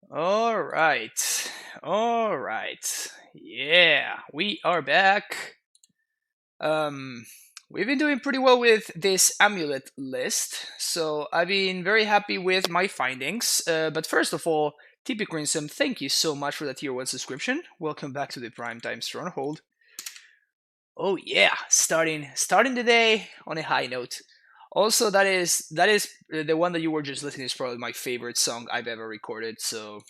All right. All right. Yeah, we are back. Um we've been doing pretty well with this amulet list. So, I've been very happy with my findings. But first of all, TP Crimson, thank you so much for that tier 1 subscription. Welcome back to the Primetime Stronghold. Oh yeah, starting the day on a high note. Also, that is the one that you were just listening is probably my favorite song I've ever recorded. So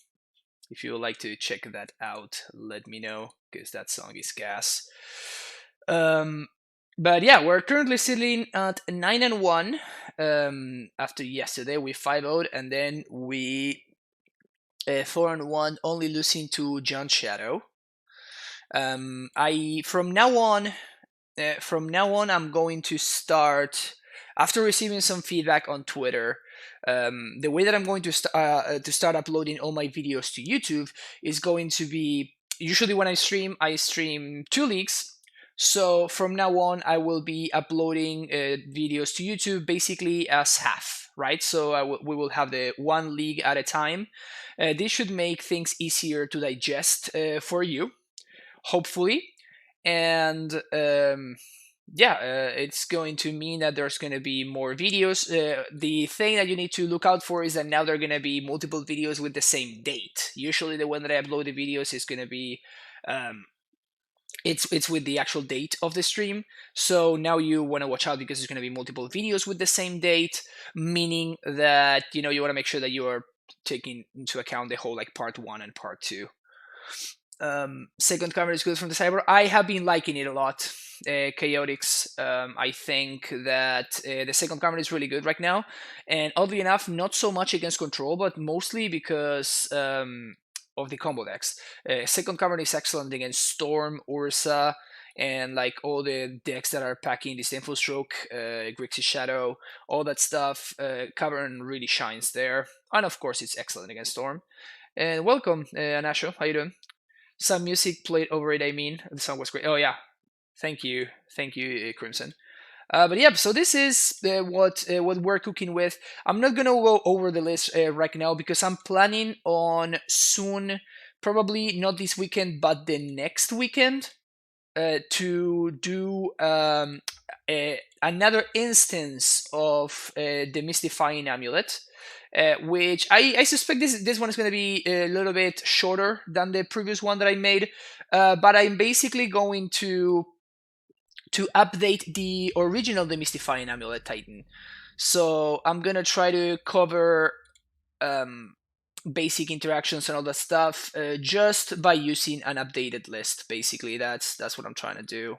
if you would like to check that out, let me know because that song is gas. Um, but yeah, we're currently sitting at 9-1. After yesterday we 5-0, and then we 4-1, only losing to John Shadow. I from now on, I'm going to start after receiving some feedback on Twitter. The way that I'm going to start uploading all my videos to YouTube is going to be usually when I stream 2 leagues. So from now on, I will be uploading videos to YouTube basically as half, right? So we will have the 1 league at a time. This should make things easier to digest for you, hopefully. And yeah, it's going to mean that there's going to be more videos. The thing that you need to look out for is that now there are going to be multiple videos with the same date. Usually the one that I upload the videos is going to be um, it's with the actual date of the stream. So now you want to watch out because there's going to be multiple videos with the same date, meaning that you want to make sure that you are taking into account the whole like part 1 and part 2. Second cover is good from the cyber. I have been liking it a lot. Chaotix. I think that the second cover is really good right now, and oddly enough, not so much against control, but mostly because of the combo decks. Second cover is excellent against Storm, Ursa, and like all the decks that are packing Disdainful Stroke, Grixis Shadow, all that stuff. Cavern really shines there, and of course, it's excellent against Storm. And welcome, Anasho. How you doing? Some music played over it. I mean, the song was great. Oh yeah, thank you, Crimson. But yeah, so this is what we're cooking with. I'm not gonna go over the list right now because I'm planning on soon, probably not this weekend, but the next weekend, to do another instance of the Mystifying Amulet, which I suspect this one is going to be a little bit shorter than the previous one that I made, but I'm basically going to update the original Demystifying Amulet Titan. So I'm gonna try to cover um, basic interactions and all that stuff just by using an updated list. Basically, that's what I'm trying to do.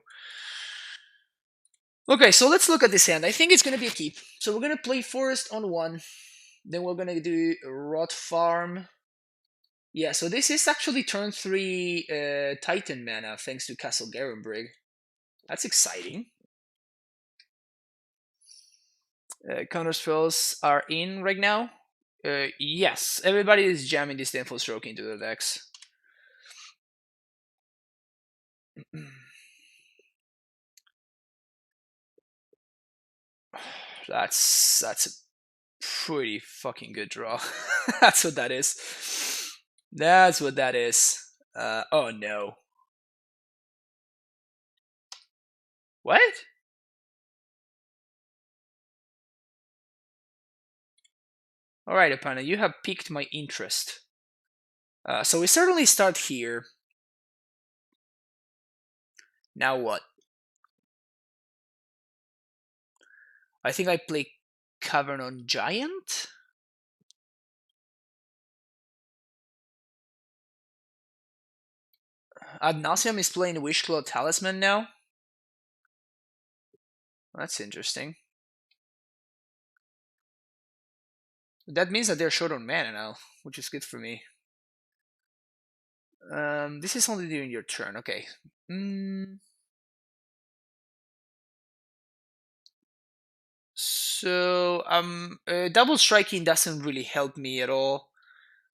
Okay, so let's look at this hand. I think it's gonna be a keep. So we're gonna play Forest on 1. Then we're gonna do Rot Farm. Yeah, so this is actually turn 3 Titan mana thanks to Castle Garenbrig. That's exciting. Counter spells are in right now. Yes, everybody is jamming this Disdainful Stroke into the decks. That's a pretty fucking good draw. That's what that is. That's what that is. Oh no. What? Alright, opponent, you have piqued my interest. So we certainly start here. Now what? I think I play Cavern on Giant? Ad Nauseam is playing Wishclaw Talisman now? That's interesting. That means that they're short on mana now, which is good for me. This is only during your turn. Okay. So double striking doesn't really help me at all.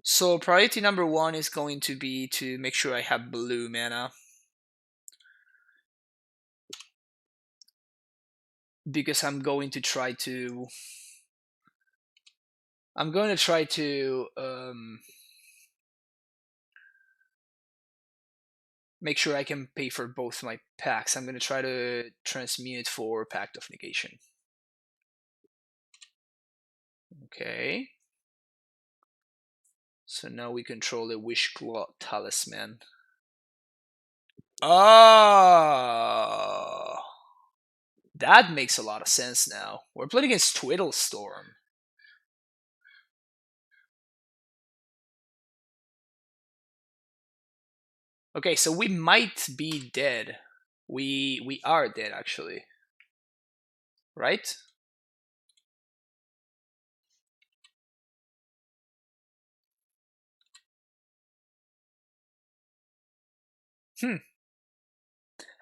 So priority number 1 is going to be to make sure I have blue mana, because I'm going to try to make sure I can pay for both my packs. I'm gonna try to transmute for Pact of Negation. Okay. So now we control the Wish Claw Talisman. Oh, that makes a lot of sense now. We're playing against Twiddle Storm. Okay, so we might be dead. We are dead actually. Right?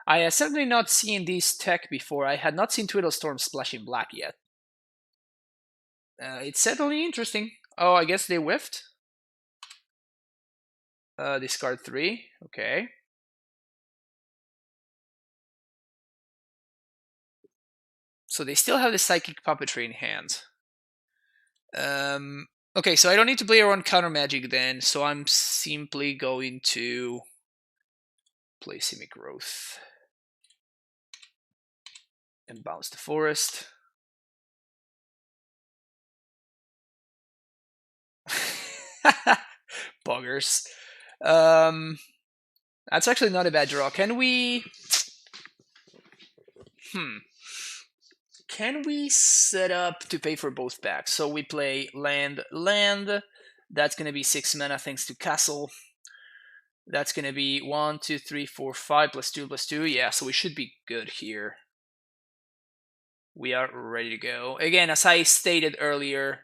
I had certainly not seen this tech before. I had not seen Twiddle Storm splashing black yet. It's certainly interesting. Oh, I guess they whiffed. Discard 3. Okay. So they still have the Psychic Puppetry in hand. Okay, so I don't need to play around Counter Magic then, so I'm simply going to play Simic Growth. And bounce the Forest. Buggers. That's actually not a bad draw. Can we... Can we set up to pay for both packs? So we play land. That's going to be 6 mana thanks to Castle. That's going to be 1, 2, 3, 4, 5 +2/+2. Yeah, so we should be good here. We are ready to go. Again, as I stated earlier,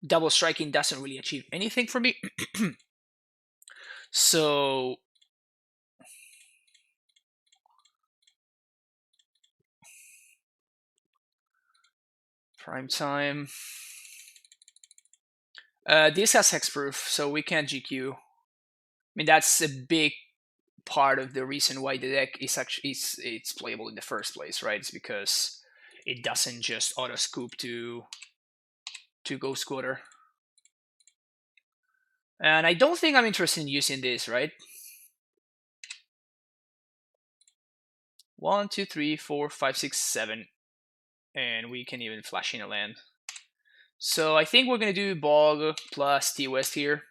double striking doesn't really achieve anything for me. So prime time. This has hexproof, so we can't GQ. I mean, that's a big part of the reason why the deck is actually it's playable in the first place, right? It's because it doesn't just auto scoop to Ghost Quarter. And I don't think I'm interested in using this, right? 1, 2, 3, 4, 5, 6, 7, and we can even flash in a land. So I think we're gonna do Bog plus T West here.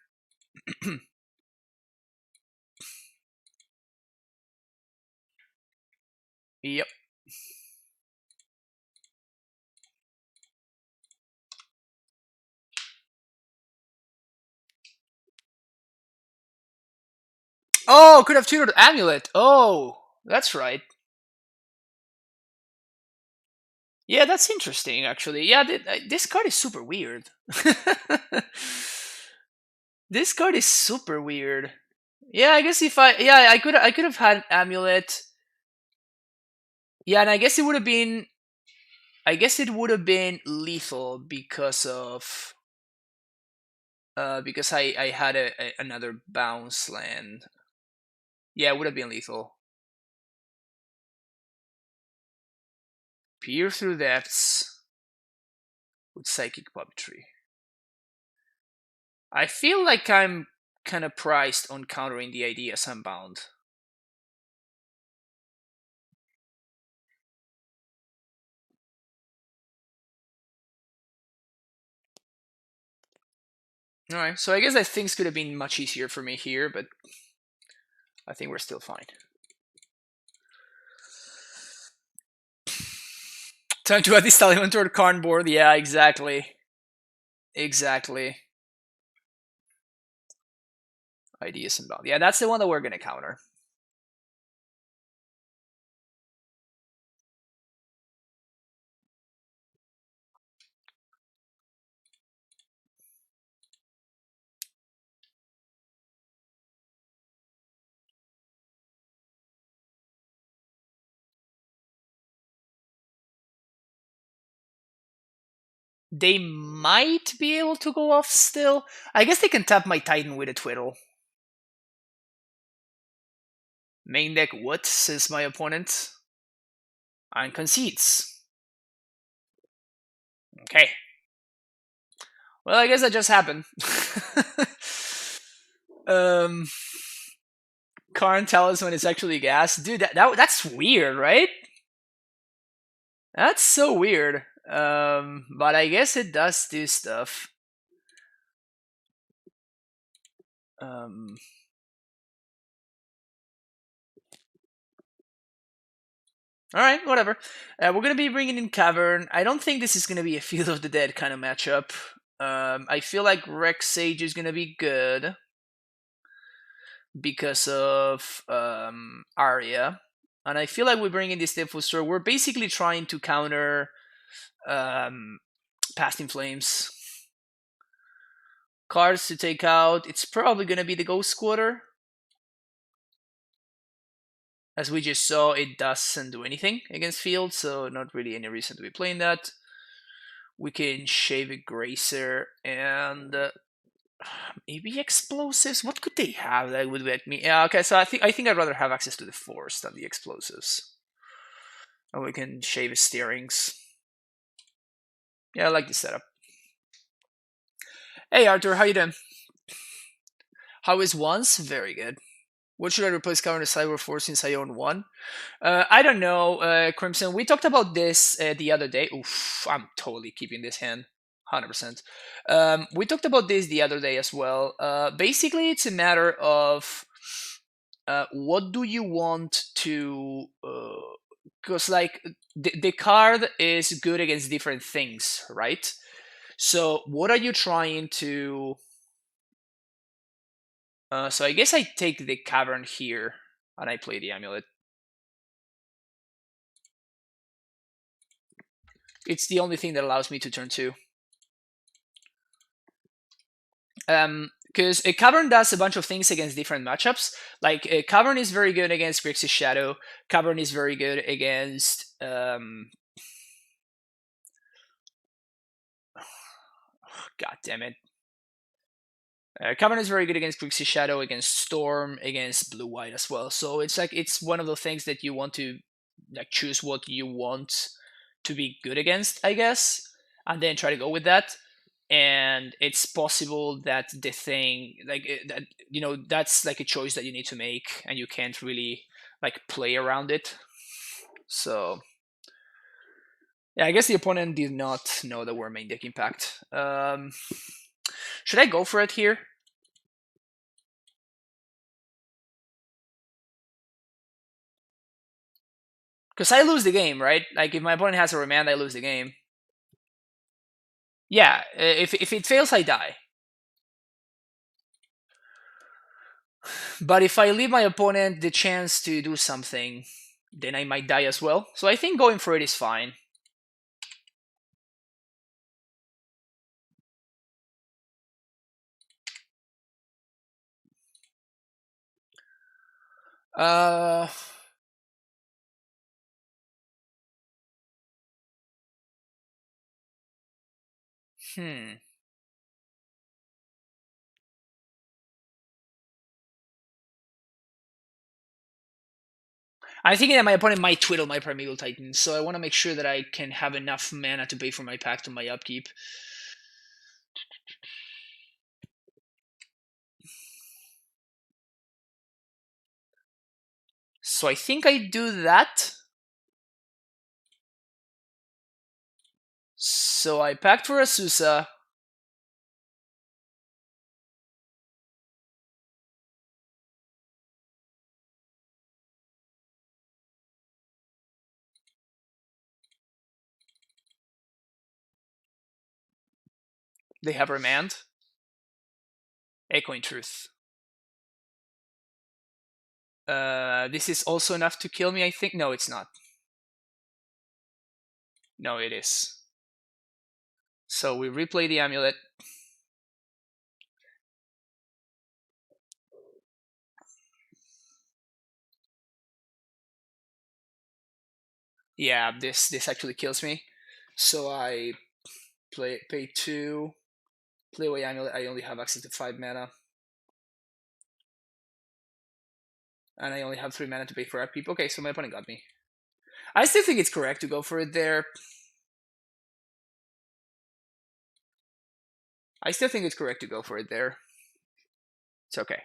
Yep. Oh, could have tutored Amulet. Oh, that's right. Yeah, that's interesting, actually. Yeah, this card is super weird. This card is super weird. Yeah, I guess I could have had Amulet. Yeah, and I guess it would have been lethal because of because I had another bounce land. Yeah, it would have been lethal. Peer through depths with Psychic Puppetry. I feel like I'm kind of priced on countering the ideas Unbound. Alright, so I guess that things could have been much easier for me here, but I think we're still fine. Time to add this element to the card board. Yeah, exactly. Exactly. Ideas Unbound. Yeah, that's the one that we're going to counter. They might be able to go off still. I guess they can tap my Titan with a Twiddle. Main deck what, says my opponent. And concedes. Okay. Well, I guess that just happened. Karn Talisman is actually gas. Dude, that's weird, right? That's so weird. But I guess it does do stuff. Um, all right, whatever. We're gonna be bringing in Cavern. I don't think this is gonna be a Field of the Dead kind of matchup. I feel like Rex Sage is gonna be good because of Arya, and I feel like we bring in this Defuster. We're basically trying to counter um, Past in Flames. Cards to take out. It's probably gonna be the Ghost Quarter. As we just saw, it doesn't do anything against field, so not really any reason to be playing that. We can shave a Gracer and maybe explosives. What could they have that would let me? Yeah, okay. So I think I'd rather have access to the force than the explosives. And we can shave his steerings. Yeah, I like this setup. Hey Arthur, how you doing? How is once? Very good. What should I replace Counter Cyber Force since I own one? I don't know, Crimson. We talked about this the other day. Oof, I'm totally keeping this hand. 100%. We talked about this the other day as well. Basically, it's a matter of what do you want to. Because, like, the card is good against different things, right? So, what are you trying to. So, I guess I take the Cavern here and I play the Amulet. It's the only thing that allows me to turn 2. Because a Cavern does a bunch of things against different matchups. Like a Cavern is very good against Grixis Shadow. Cavern is very good against. God damn it. Cavern is very good against Grixis Shadow, against Storm, against Blue White as well. So it's like it's one of the things that you want to like choose what you want to be good against, I guess, and then try to go with that. And it's possible that the thing like that that's like a choice that you need to make and you can't really like play around it. So yeah, I guess the opponent did not know that we're main deck impact. Should I go for it here? Because I lose the game, right? Like if my opponent has a remand, I lose the game. Yeah, if it fails, I die. But if I leave my opponent the chance to do something, then I might die as well. So I think going for it is fine. Uh, hmm. I'm thinking that my opponent might Twiddle my Primeval Titan, so I want to make sure that I can have enough mana to pay for my pact and my upkeep. So I think I do that. So I packed for Asusa. They have Remand. Echoing Truth. This is also enough to kill me, I think. No, it's not. No, it is. So we replay the Amulet. Yeah, this actually kills me. So I pay 2, play away Amulet. I only have access to 5 mana. And I only have 3 mana to pay for upkeep. Okay, so my opponent got me. I still think it's correct to go for it there. I still think it's correct to go for it there. It's okay.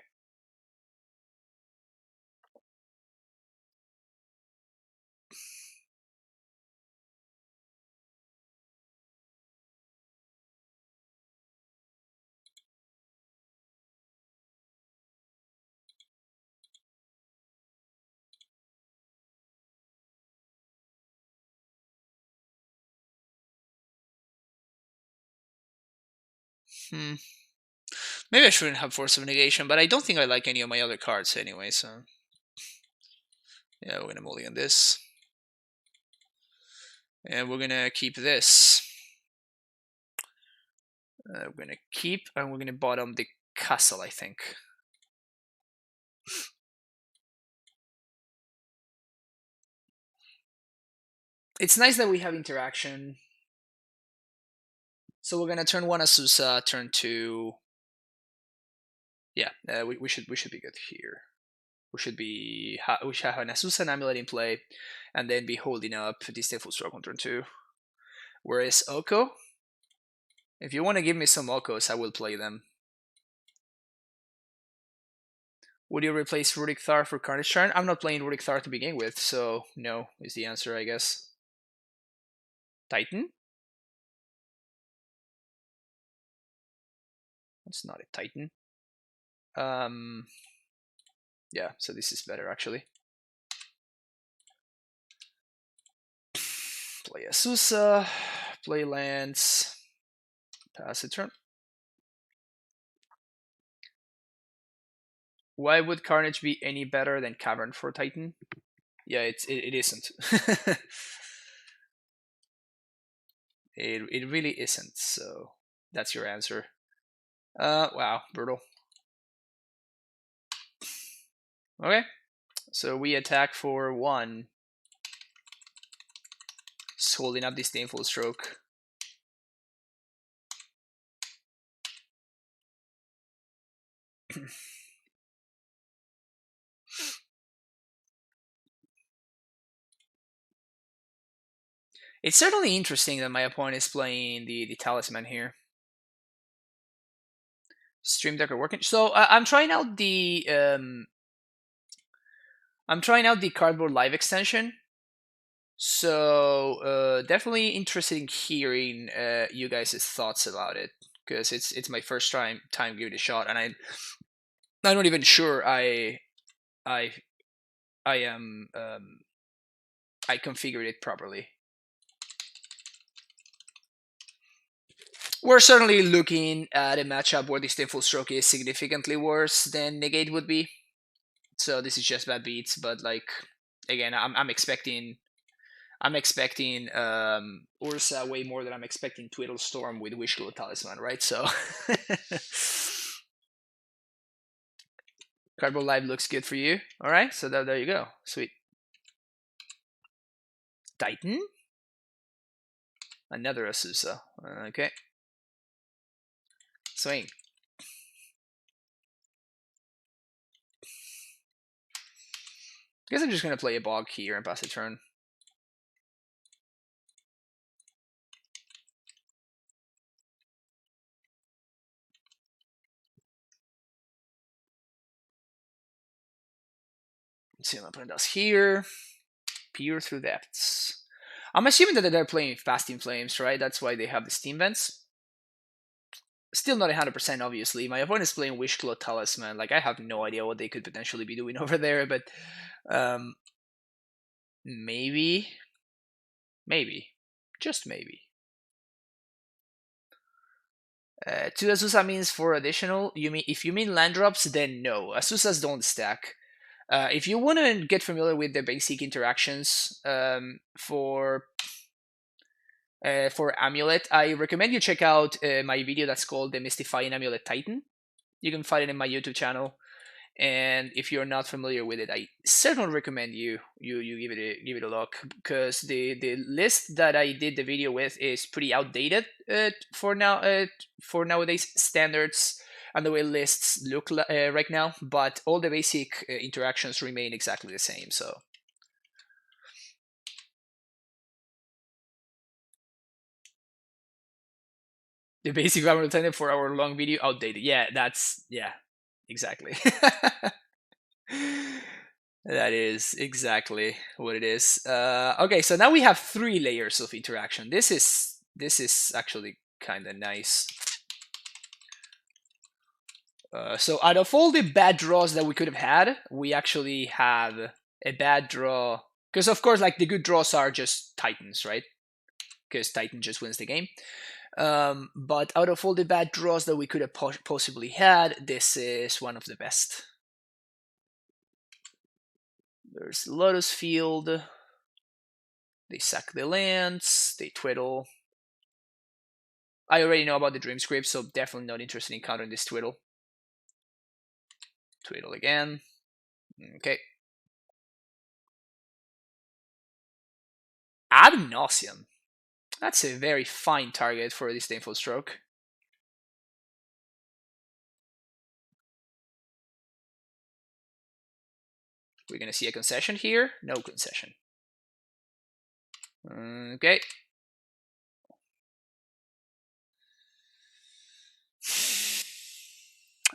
Maybe I shouldn't have Force of Negation, but I don't think I like any of my other cards anyway, so... Yeah, we're gonna mulligan this. And we're gonna keep this. We're gonna keep, and we're gonna bottom the castle, I think. It's nice that we have interaction. So we're gonna turn 1 Azusa, turn 2... Yeah, we should be good here. We should have an Azusa and Amulet in play, and then be holding up Disdainful Stroke on turn 2. Whereas Oko, if you want to give me some Okos, I will play them. Would you replace Rurik Thar for Carnage Charm? I'm not playing Rurik Thar to begin with, so no is the answer, I guess. Titan? That's not a Titan. Yeah, so this is better actually. Play Azusa, play lands, pass a turn. Why would Carnage be any better than Cavern for Titan? Yeah, it isn't. it really isn't, so that's your answer. Wow, brutal. Okay, so we attack for 1. Just holding up Disdainful Stroke. It's certainly interesting that my opponent is playing the Talisman here. Stream Deck are working. So I'm trying out the Cardboard Live extension. So definitely interested in hearing you guys' thoughts about it, because it's my first time giving it a shot, and I'm not even sure I am I configured it properly. We're certainly looking at a matchup where Disdainful Stroke is significantly worse than Negate would be. So this is just bad beats, but like again, I'm expecting Whirza way more than I'm expecting Twiddle Storm with Wishglow Talisman, right? So Cardboard Live looks good for you. All right, so there you go. Sweet. Titan? Another Azusa. Okay. Swing. Guess I'm just gonna play a Bog here and pass a turn. Let's see what my opponent does here. Peer through depths. I'm assuming that they're playing Fast in Flames, right? That's why they have the Steam Vents. Still not 100%, obviously. My opponent is playing Wishglow Talisman. Like, I have no idea what they could potentially be doing over there, but maybe, just maybe. 2 Azusa means 4 additional. If you mean land drops, then no. Azusas don't stack. If you want to get familiar with the basic interactions for Amulet, I recommend you check out my video that's called The Mystifying Amulet Titan. You can find it in my YouTube channel. And if you're not familiar with it, I certainly recommend you give it a look, because the list that I did the video with is pretty outdated for nowadays standards and the way lists look right now. But all the basic interactions remain exactly the same. So. The basic grammar intended for our long video outdated. Yeah, exactly. That is exactly what it is. Okay, so now we have 3 layers of interaction. This is actually kind of nice. So out of all the bad draws that we could have had, we actually have a bad draw. Because of course, like the good draws are just Titans, right? Because Titan just wins the game. But out of all the bad draws that we could have possibly had, this is one of the best. There's Lotus Field. They sack the lands. They Twiddle. I already know about the Dream Script, so definitely not interested in countering this Twiddle. Twiddle again. Okay. Ad nauseam. That's a very fine target for a Disdainful Stroke. We're gonna see a concession here. No concession. Okay.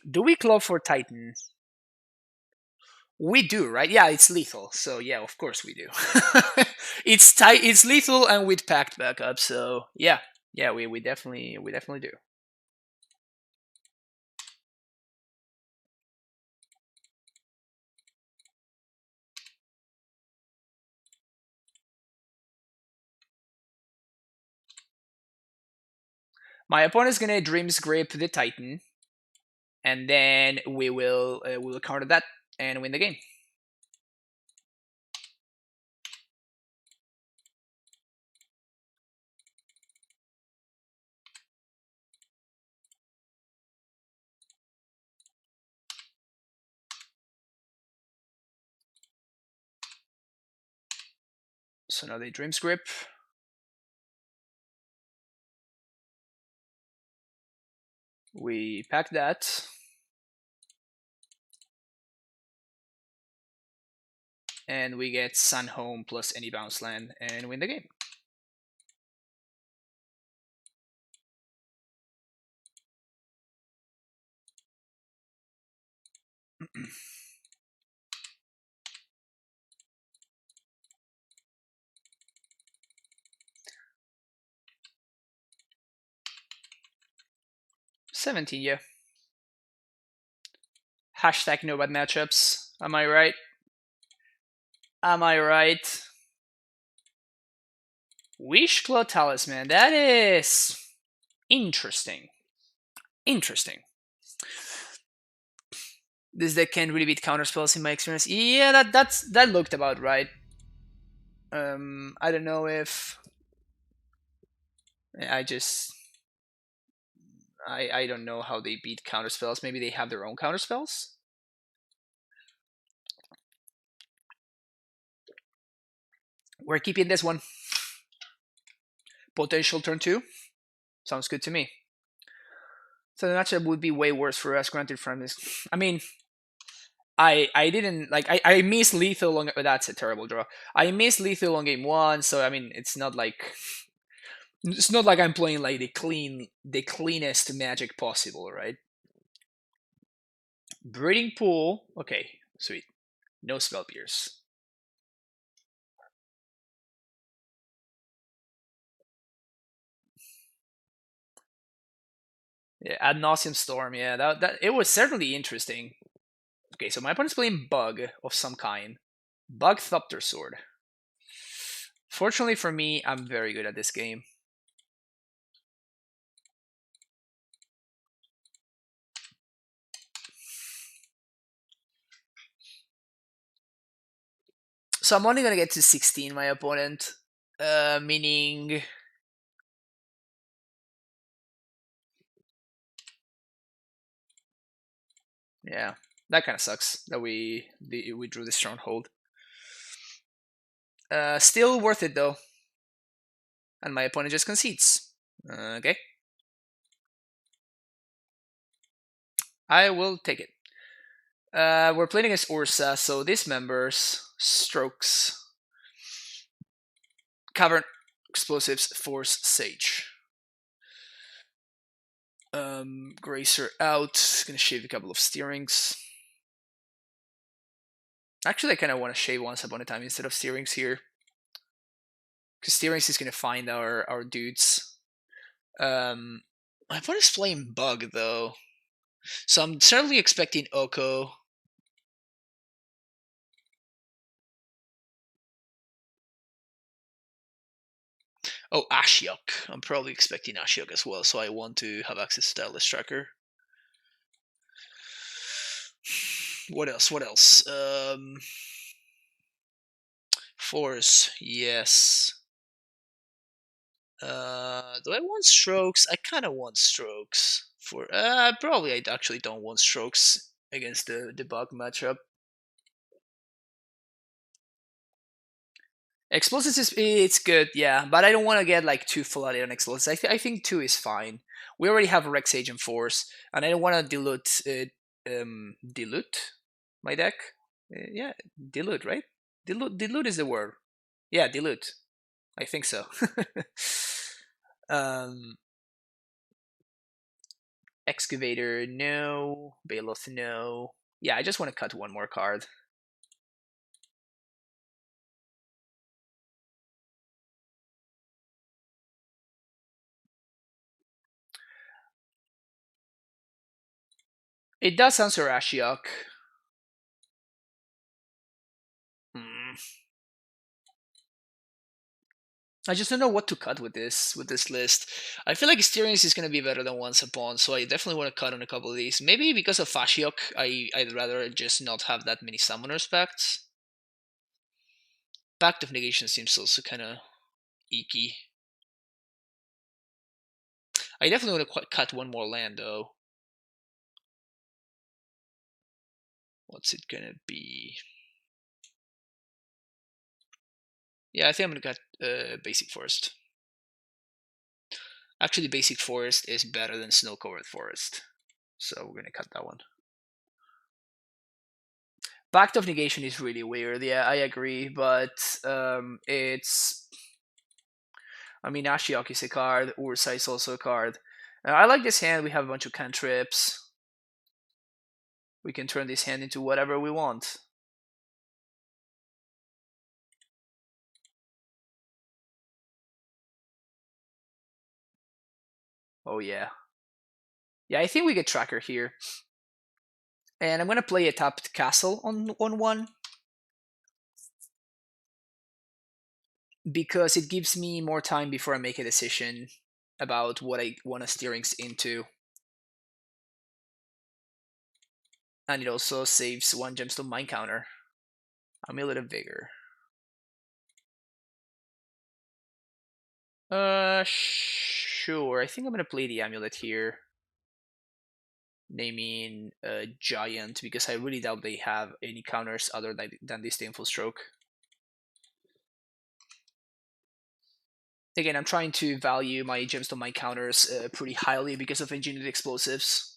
Do we club for Titan? We do, right? Yeah, it's lethal. So yeah, of course we do. It's lethal and with packed backup. So yeah, we definitely do. My opponent's gonna Dreams Grip the Titan, and then we will counter that and win the game. So now they Dreams Grip. We pack that. And we get Sun Home plus any bounce land and win the game. $17, yeah. Hashtag no bad matchups. Am I right? Am I right? Wishclaw Talisman. That is interesting. Interesting. This deck can't really beat counterspells in my experience. Yeah, that looked about right. I don't know if I just I don't know how they beat counterspells. Maybe they have their own counterspells. We're keeping this one. Potential turn 2. Sounds good to me. So the matchup would be way worse for us, granted from this. I mean, I didn't like I missed lethal on that's a terrible draw. I missed lethal on game 1, so I mean it's not like I'm playing like the cleanest magic possible, right? Breeding Pool, okay, sweet. No Spell Pierce. Yeah, Ad Nauseam Storm, yeah, that it was certainly interesting. Okay, so my opponent's playing Bug of some kind. Bug Thopter Sword. Fortunately for me, I'm very good at this game. So I'm only gonna get to 16, my opponent. Meaning... Yeah, that kind of sucks that we drew the Stronghold. Still worth it though. And my opponent just concedes. Okay. I will take it. We're playing against Whirza, so these members, Strokes, Cavern, Explosives, Force, Sage. Gracer out. Gonna shave a couple of steerings. Actually, I kind of want to shave once upon a time instead of steerings here. Because steerings is gonna find our dudes. My opponent's playing Bug though. So I'm certainly expecting Oko. Oh, Ashiok. I'm probably expecting Ashiok as well, so I want to have access to Stylus Tracker. What else? What else? Force, yes. Do I want strokes? I kind of want strokes. For probably I actually don't want strokes against the bug matchup. Explosives is it's good, yeah, but I don't want to get like too flooded on explosives. I think two is fine. We already have Rex Agent Force, and I don't want to dilute my deck. Yeah, dilute, right? Dilute is the word. Yeah, dilute. I think so. um, Excavator, no. Baloth, no. Yeah, I just want to cut one more card. It does answer Ashiok. Hmm. I just don't know what to cut with this list. I feel like Asterians is going to be better than Once Upon, so I definitely want to cut on a couple of these. Maybe because of Ashiok, I'd rather just not have that many Summoners Pacts. Pact of Negation seems also kind of icky. I definitely want to cut one more land though. What's it gonna be? Yeah, I think I'm gonna cut Basic Forest. Actually, Basic Forest is better than Snow Covered Forest, so we're gonna cut that one. Pact of Negation is really weird. Yeah, I agree, but it's. I mean, Ashiok is a card. Whirza is also a card. I like this hand. We have a bunch of cantrips. We can turn this hand into whatever we want. Oh yeah. Yeah, I think we get Tracker here. And I'm gonna play a tapped castle on one because it gives me more time before I make a decision about what I want to steerings into. And it also saves one gemstone mine counter. Amulet of Vigor. Sure. I think I'm gonna play the amulet here. Naming Giant because I really doubt they have any counters other than Disdainful Stroke. Again, I'm trying to value my gemstone mine counters pretty highly because of engineered explosives.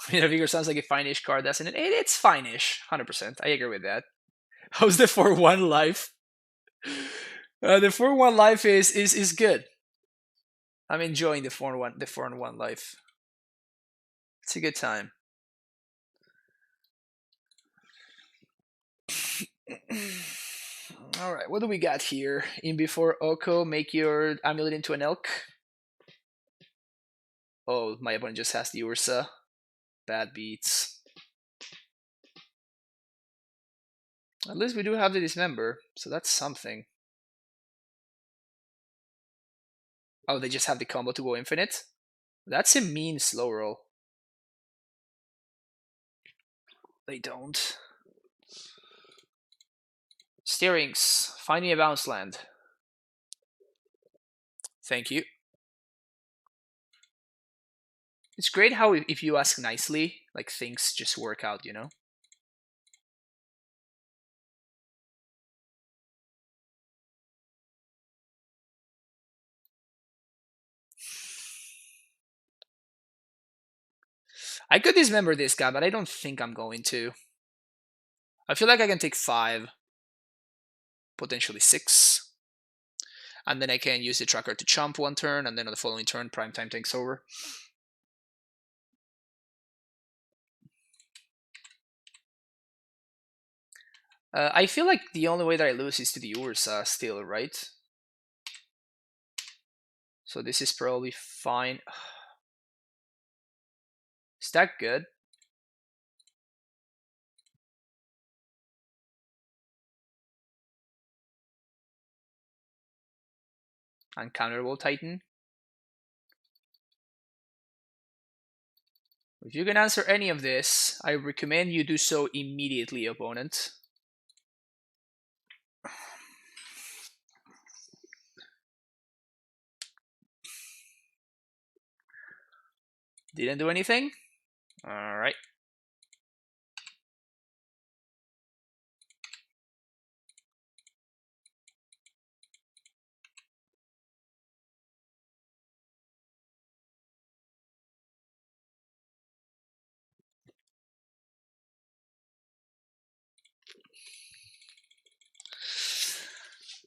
Vigor sounds like a fine-ish card, doesn't it? It's fine-ish, 100%. I agree with that. How's the 4-1 life? The 4-1 life is good. I'm enjoying the 4-1 life. It's a good time. All right, what do we got here? In before Oko, make your amulet into an elk. Oh, my opponent just has the Ursa. Bad beats. At least we do have the Dismember, so that's something. Oh, they just have the combo to go infinite? That's a mean slow roll. They don't. Steerings. Find me a bounce land. Thank you. It's great how if you ask nicely, like things just work out, you know? I could dismember this guy, but I don't think I'm going to. I feel like I can take 5, potentially 6. And then I can use the tracker to chomp one turn, and then on the following turn, prime time takes over. I feel like the only way that I lose is to the Ursa still, right? So this is probably fine. Is that good? Uncounterable Titan. If you can answer any of this, I recommend you do so immediately, opponent. Didn't do anything? Alright.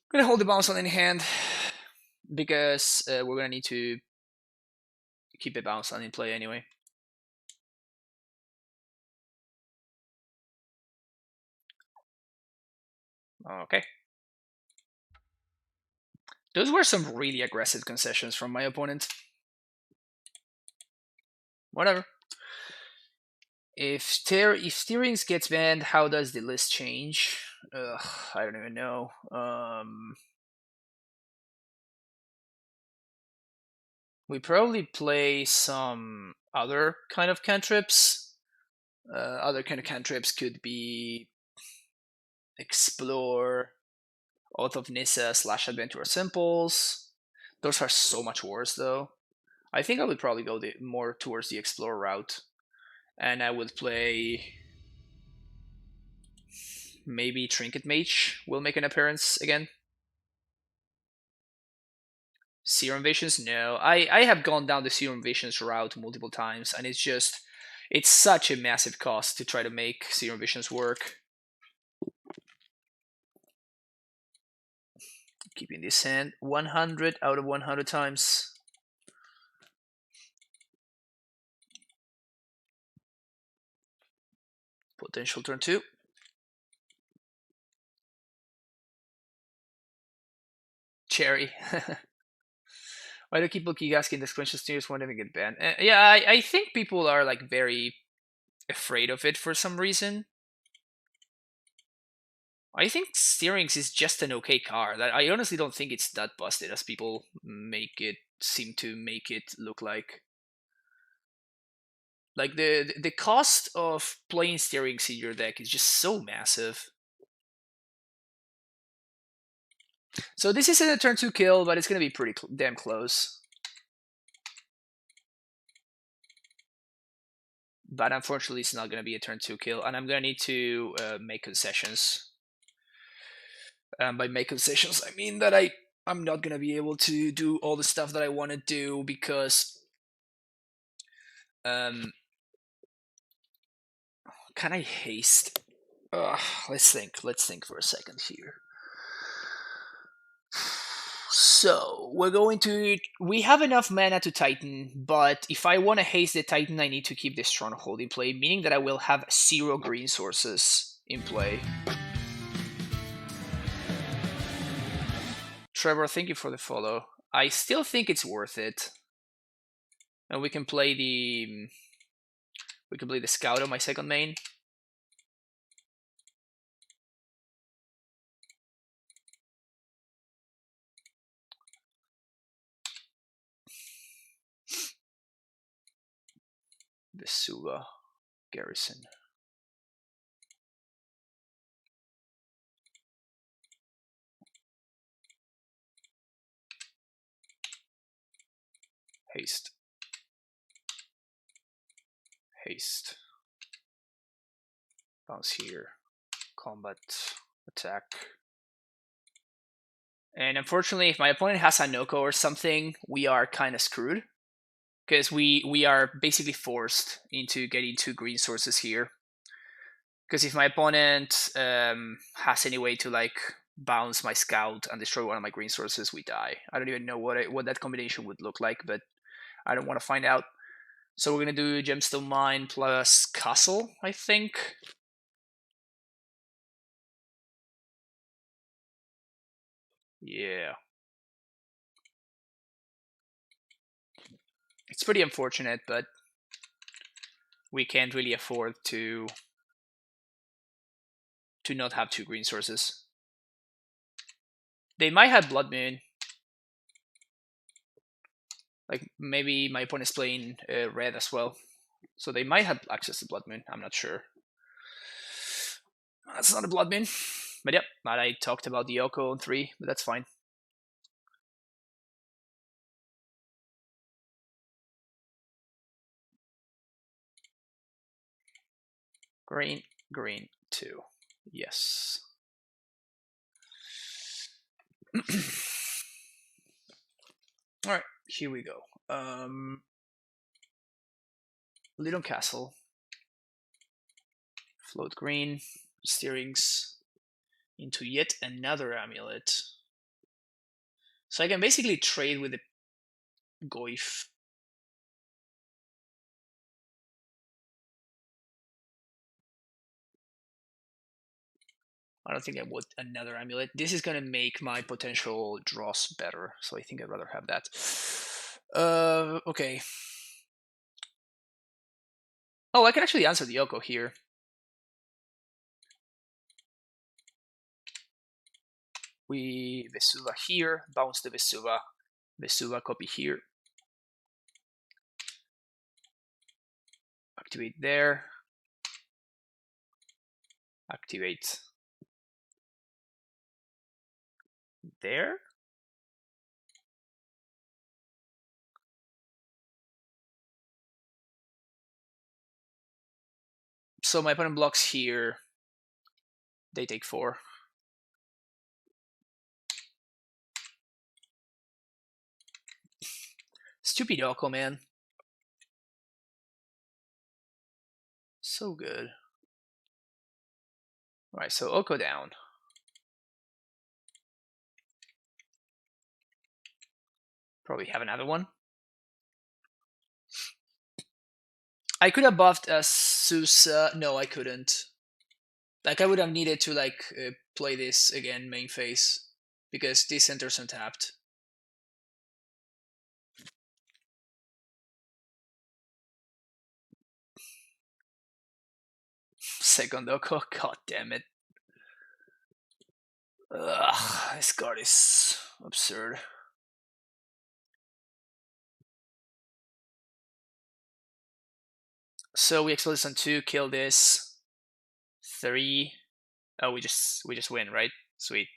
I'm gonna hold the bounce on in hand because we're gonna need to keep a bounce on in play anyway. Okay. Those were some really aggressive concessions from my opponent. Whatever. If Steerings gets banned, how does the list change? I don't even know. We probably play some other kind of cantrips. Other kind of cantrips could be Explore, Oath of Nissa / Adventurer Simples. Those are so much worse though. I think I would probably go more towards the Explore route. And I would play maybe Trinket Mage will make an appearance again. Serum Visions? No. I have gone down the Serum Visions route multiple times, and it's such a massive cost to try to make Serum Visions work. Keeping this hand 100 out of 100 times. Potential turn 2. Cherry. Why do people keep asking this question? Students won't even get banned. Yeah, I think people are like very afraid of it for some reason. I think Steerings is just an okay card. I honestly don't think it's that busted as people seem to make it look like. Like the cost of playing Steerings in your deck is just so massive. So this isn't a turn 2 kill, but it's gonna be pretty damn close. But unfortunately, it's not gonna be a turn 2 kill, and I'm gonna need to make concessions. By make concessions, I mean that I'm not gonna be able to do all the stuff that I want to do because can I haste? Let's think for a second here. So we have enough mana to Titan, but if I want to haste the Titan, I need to keep the Stronghold in play, meaning that I will have 0 green sources in play. Trevor, thank you for the follow. I still think it's worth it. And we can play the Scout on my second main. The Suga Garrison. Haste. Haste. Bounce here. Combat. Attack. And unfortunately, if my opponent has Hanoko or something, we are kind of screwed. Because we are basically forced into getting 2 green sources here. Because if my opponent has any way to like bounce my Scout and destroy one of my green sources, we die. I don't even know what that combination would look like, but I don't want to find out. So we're gonna do Gemstone Mine plus Castle, I think. Yeah. It's pretty unfortunate, but we can't really afford to not have 2 green sources. They might have Blood Moon. Like maybe my opponent's playing red as well, so they might have access to Blood Moon. I'm not sure. That's not a Blood Moon, but yep. But I talked about the Oko on 3, but that's fine. Green, green 2. Yes. All right, here we go. Little Castle. Float green. Steerings into yet another Amulet. So I can basically trade with the Goif. I don't think I would another Amulet. This is going to make my potential draws better, so I think I'd rather have that. Okay. Oh, I can actually answer the Oko here. We Vesuva here, bounce the Vesuva. Vesuva copy here. Activate there. Activate there. So my opponent blocks here. They take 4. Stupid Oko, man. So good. Alright, so Oko down. Probably have another one. I could have buffed Susa. No, I couldn't. Like, I would have needed to, like, play this again, main phase. Because this enters untapped. Second Oko, god damn it. Ugh, this card is absurd. So we explode this on 2, kill this. 3. Oh, we just win, right? Sweet.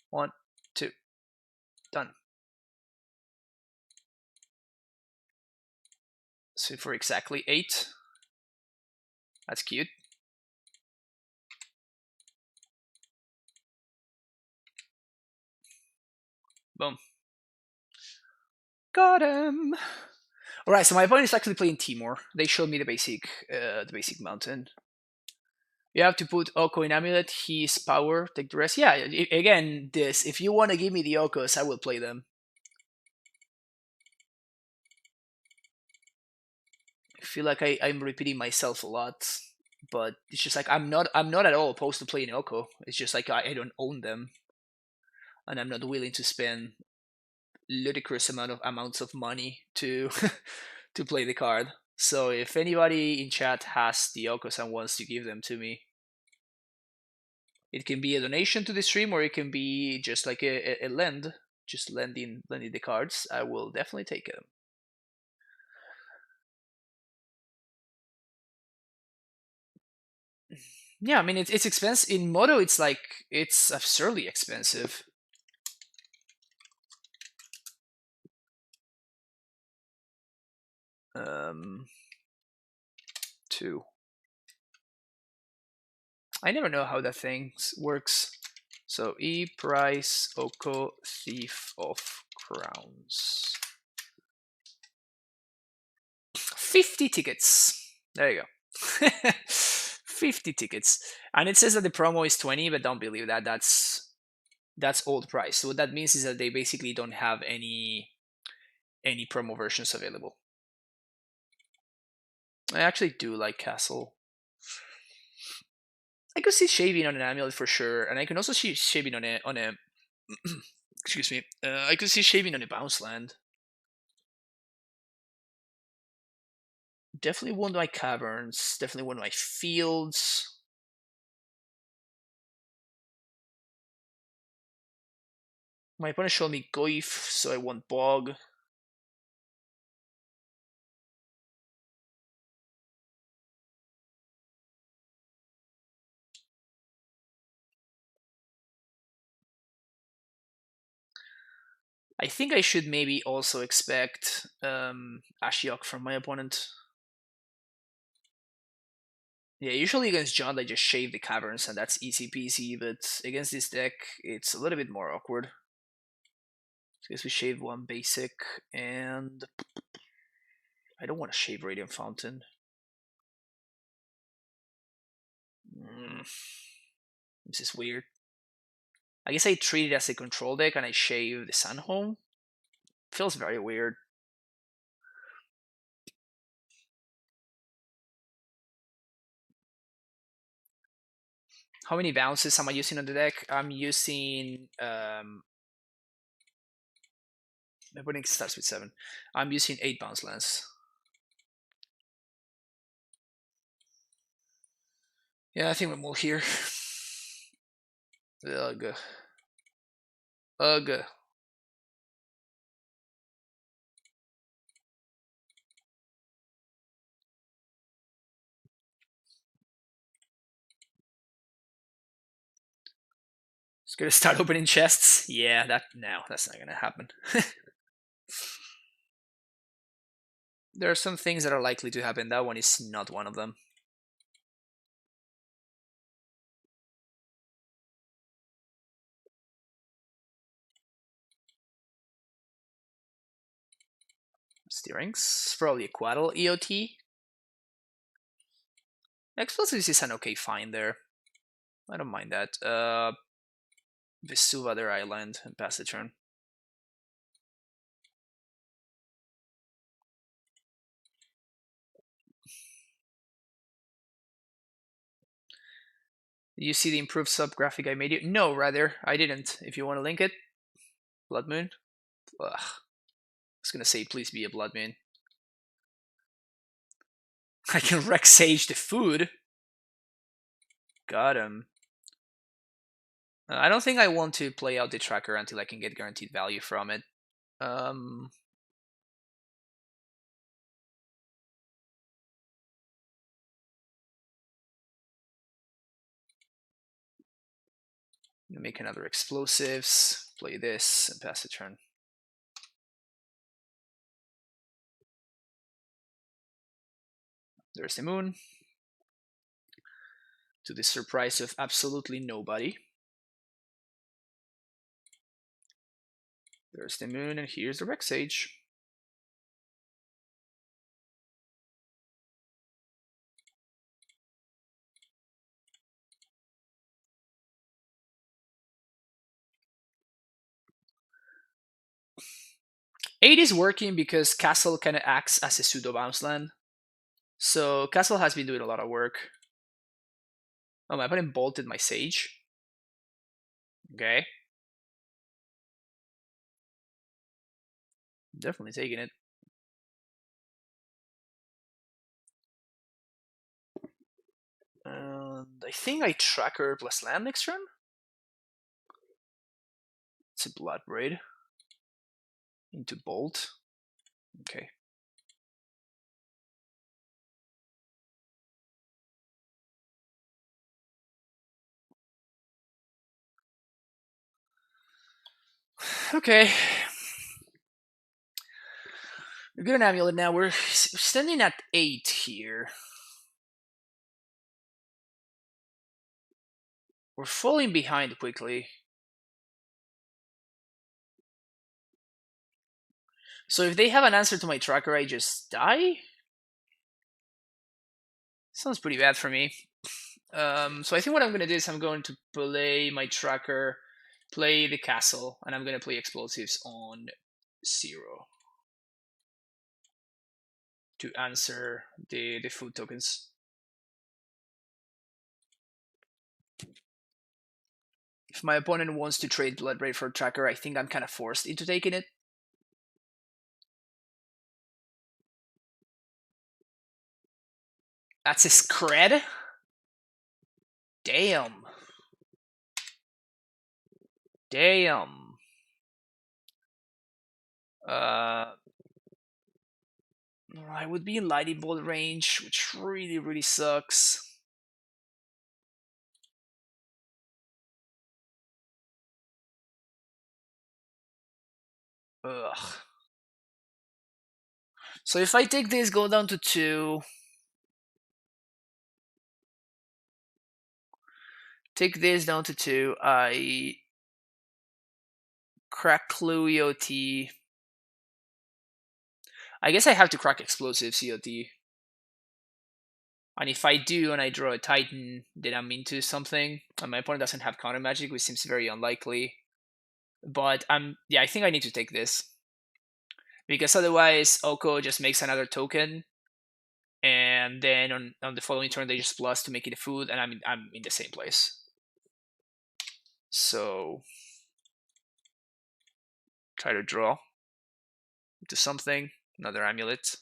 One, 2. Done. So for exactly 8. That's cute. Boom. Got him. All right, so my opponent is actually playing Timor. They showed me the basic mountain. You have to put Oko in Amulet. His power, take the rest. Yeah, again, this. If you want to give me the Okos, I will play them. I feel like I'm repeating myself a lot, but it's just like I'm not at all opposed to playing Oko. It's just like I don't own them, and I'm not willing to spend ludicrous amounts of money to to play the card. So if anybody in chat has the Okos and wants to give them to me, it can be a donation to the stream, or it can be just like a lend, just lending the cards. I will definitely take them. Yeah, I mean it's expensive in Moto. It's like it's absurdly expensive. Um, 2. I never know how that thing works. So E price Oko Thief of Crowns. 50 tickets. There you go. 50 tickets. And it says that the promo is 20, but don't believe that. That's old price. So what that means is that they basically don't have any promo versions available. I actually do like Castle. I could see shaving on an Amulet for sure, and I can also see shaving on a excuse me. I could see shaving on a bounce land. Definitely want my caverns. Definitely want my fields. My opponent showed me Goif, so I want Bog. I think I should maybe also expect Ashiok from my opponent. Yeah, usually against John I just shave the caverns and that's easy peasy, but against this deck it's a little bit more awkward. So I guess we shave one basic, and I don't want to shave Radiant Fountain. This is weird. I guess I treat it as a control deck and I shave the Sun Home. Feels very weird. How many bounces am I using on the deck? I'm using my opponent starts with 7. I'm using 8 bounce lands. Yeah, I think we'll move here. Ugh. Ugh. It's gonna start opening chests. Yeah, that's not gonna happen. There are some things that are likely to happen. That one is not one of them. Steerings, probably a Quaddle EOT. Explosives is an okay find there. I don't mind that. Vesuva their island and pass the turn. Did you see the improved sub graphic I made you? No, rather, I didn't. If you want to link it, Blood Moon. Ugh. I was gonna say, please be a Blood Moon. I can wreck Sage the food. Got him. I don't think I want to play out the tracker until I can get guaranteed value from it. Make another explosives, play this, and pass the turn. There's the moon. To the surprise of absolutely nobody. There's the moon, and here's the Rex Sage. Eight is working because Castle kind of acts as a pseudo bounce land. So Castle has been doing a lot of work. Oh, my opponent bolted my Sage. Okay. Definitely taking it. And I think I tracker plus land next turn. It's a Blood Braid. Into Bolt. Okay. Okay. We're good an Amulet now. We're standing at 8 here. We're falling behind quickly. So if they have an answer to my tracker, I just die? Sounds pretty bad for me. So I think what I'm going to do is I'm going to play my tracker, play the castle, and I'm going to play explosives on 0 to answer the food tokens. If my opponent wants to trade Bloodbraid for tracker, I think I'm kind of forced into taking it. That's his cred? Damn. Damn. I would be in lightning bolt range, which really, really sucks. Ugh. So if I take this, go down to 2. Take this down to 2. I crack Clue EOT. I guess I have to crack explosive COT. And if I do and I draw a Titan, then I'm into something. And my opponent doesn't have counter magic, which seems very unlikely. But I think I need to take this. Because otherwise Oko just makes another token. And then on the following turn they just plus to make it a food, and I'm in the same place. So try to draw to something, another amulet.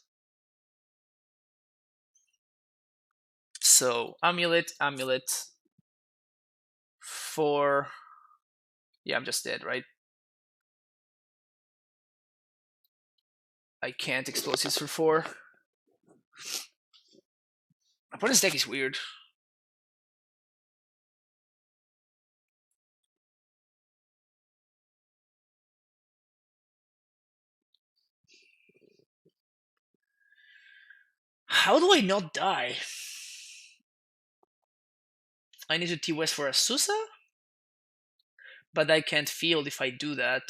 So amulet, 4. Yeah, I'm just dead, right? I can't explosives for 4. My opponent's deck is weird. How do I not die? I need to T-West for a Susa? But I can't field if I do that.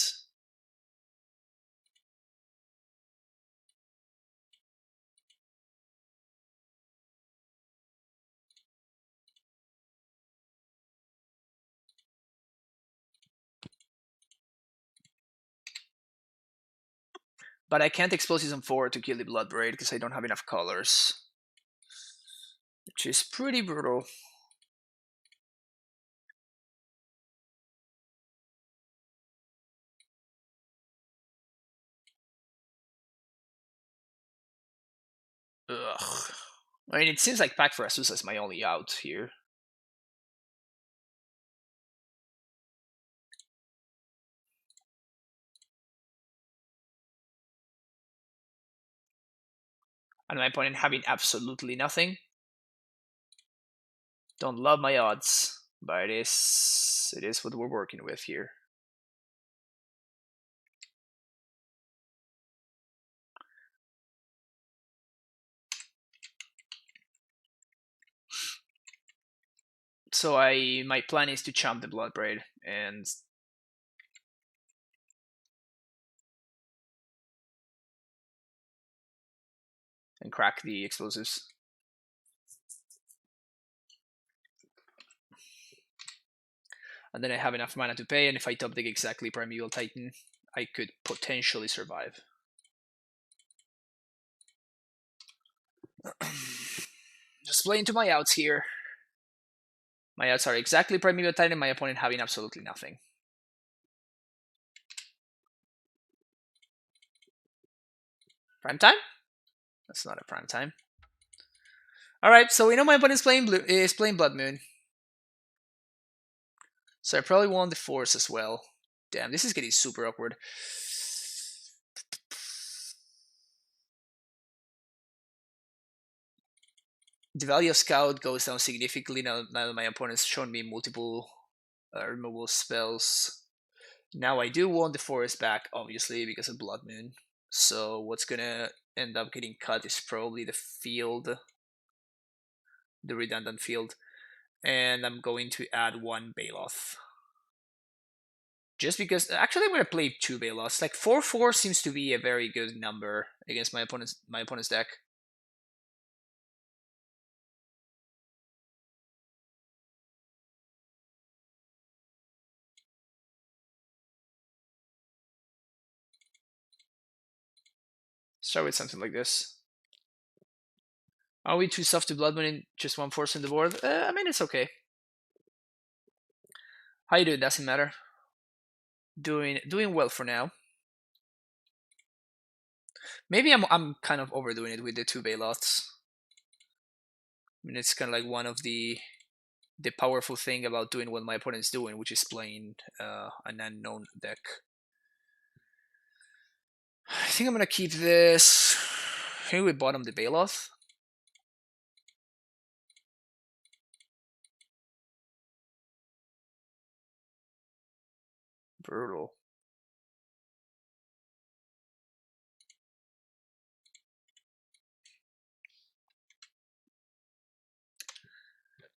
But I can't explosives on 4 to kill the Blood Braid because I don't have enough colors. Which is pretty brutal. Ugh. I mean, it seems like Pack for Azusa is my only out here. And my opponent having absolutely nothing. Don't love my odds, but it is what we're working with here. So my plan is to chump the Blood Braid and crack the explosives. And then I have enough mana to pay, and if I top deck exactly Primeval Titan, I could potentially survive. Just play into my outs here. My outs are exactly Primeval Titan, my opponent having absolutely nothing. Prime time? That's not a prime time. Alright, so we know my opponent is playing Blood Moon. So I probably want the Force as well. Damn, this is getting super awkward. The value of Scout goes down significantly now that my opponent's shown me multiple removal spells. Now I do want the Forest back, obviously, because of Blood Moon. So what's gonna end up getting cut is probably the field, the redundant field. And I'm going to add 1 Baloth. Just because, actually I'm going to play 2 Baloths. Like 4/4 seems to be a very good number against my opponent's deck. Start with something like this. Are we too soft to Blood Moon in just 1 force in the board? I mean, it's okay. How you doing? Doesn't matter. Doing well for now. Maybe I'm kind of overdoing it with the 2 Baloths. mean, it's kind of like one of the powerful thing about doing what my opponent's doing, which is playing an unknown deck. I think I'm gonna keep this. Here we bottom the Baloth. Brutal.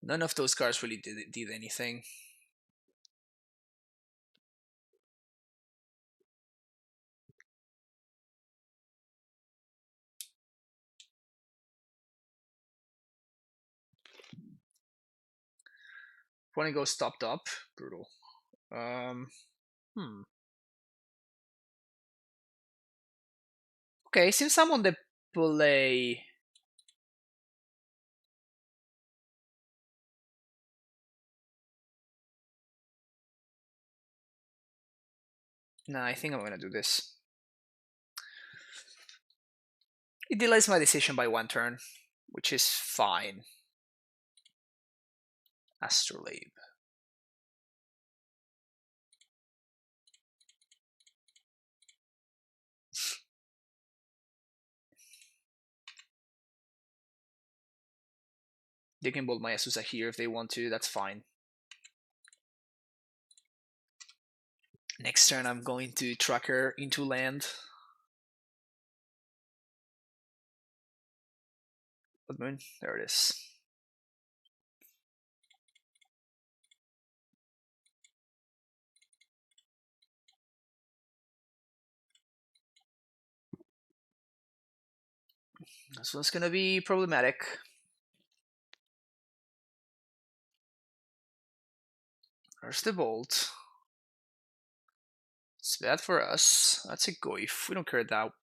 None of those cards really did anything. Opponent goes topped up. Brutal. Okay, since I'm on the play, nah, I think I'm gonna do this. It delays my decision by 1 turn, which is fine. Astrolabe. They can bolt my Azusa here if they want to, that's fine. Next turn I'm going to Tracker into land. Blood Moon, there it is. This one's gonna be problematic. There's the Bolt. It's bad for us. That's a Goif. We don't care about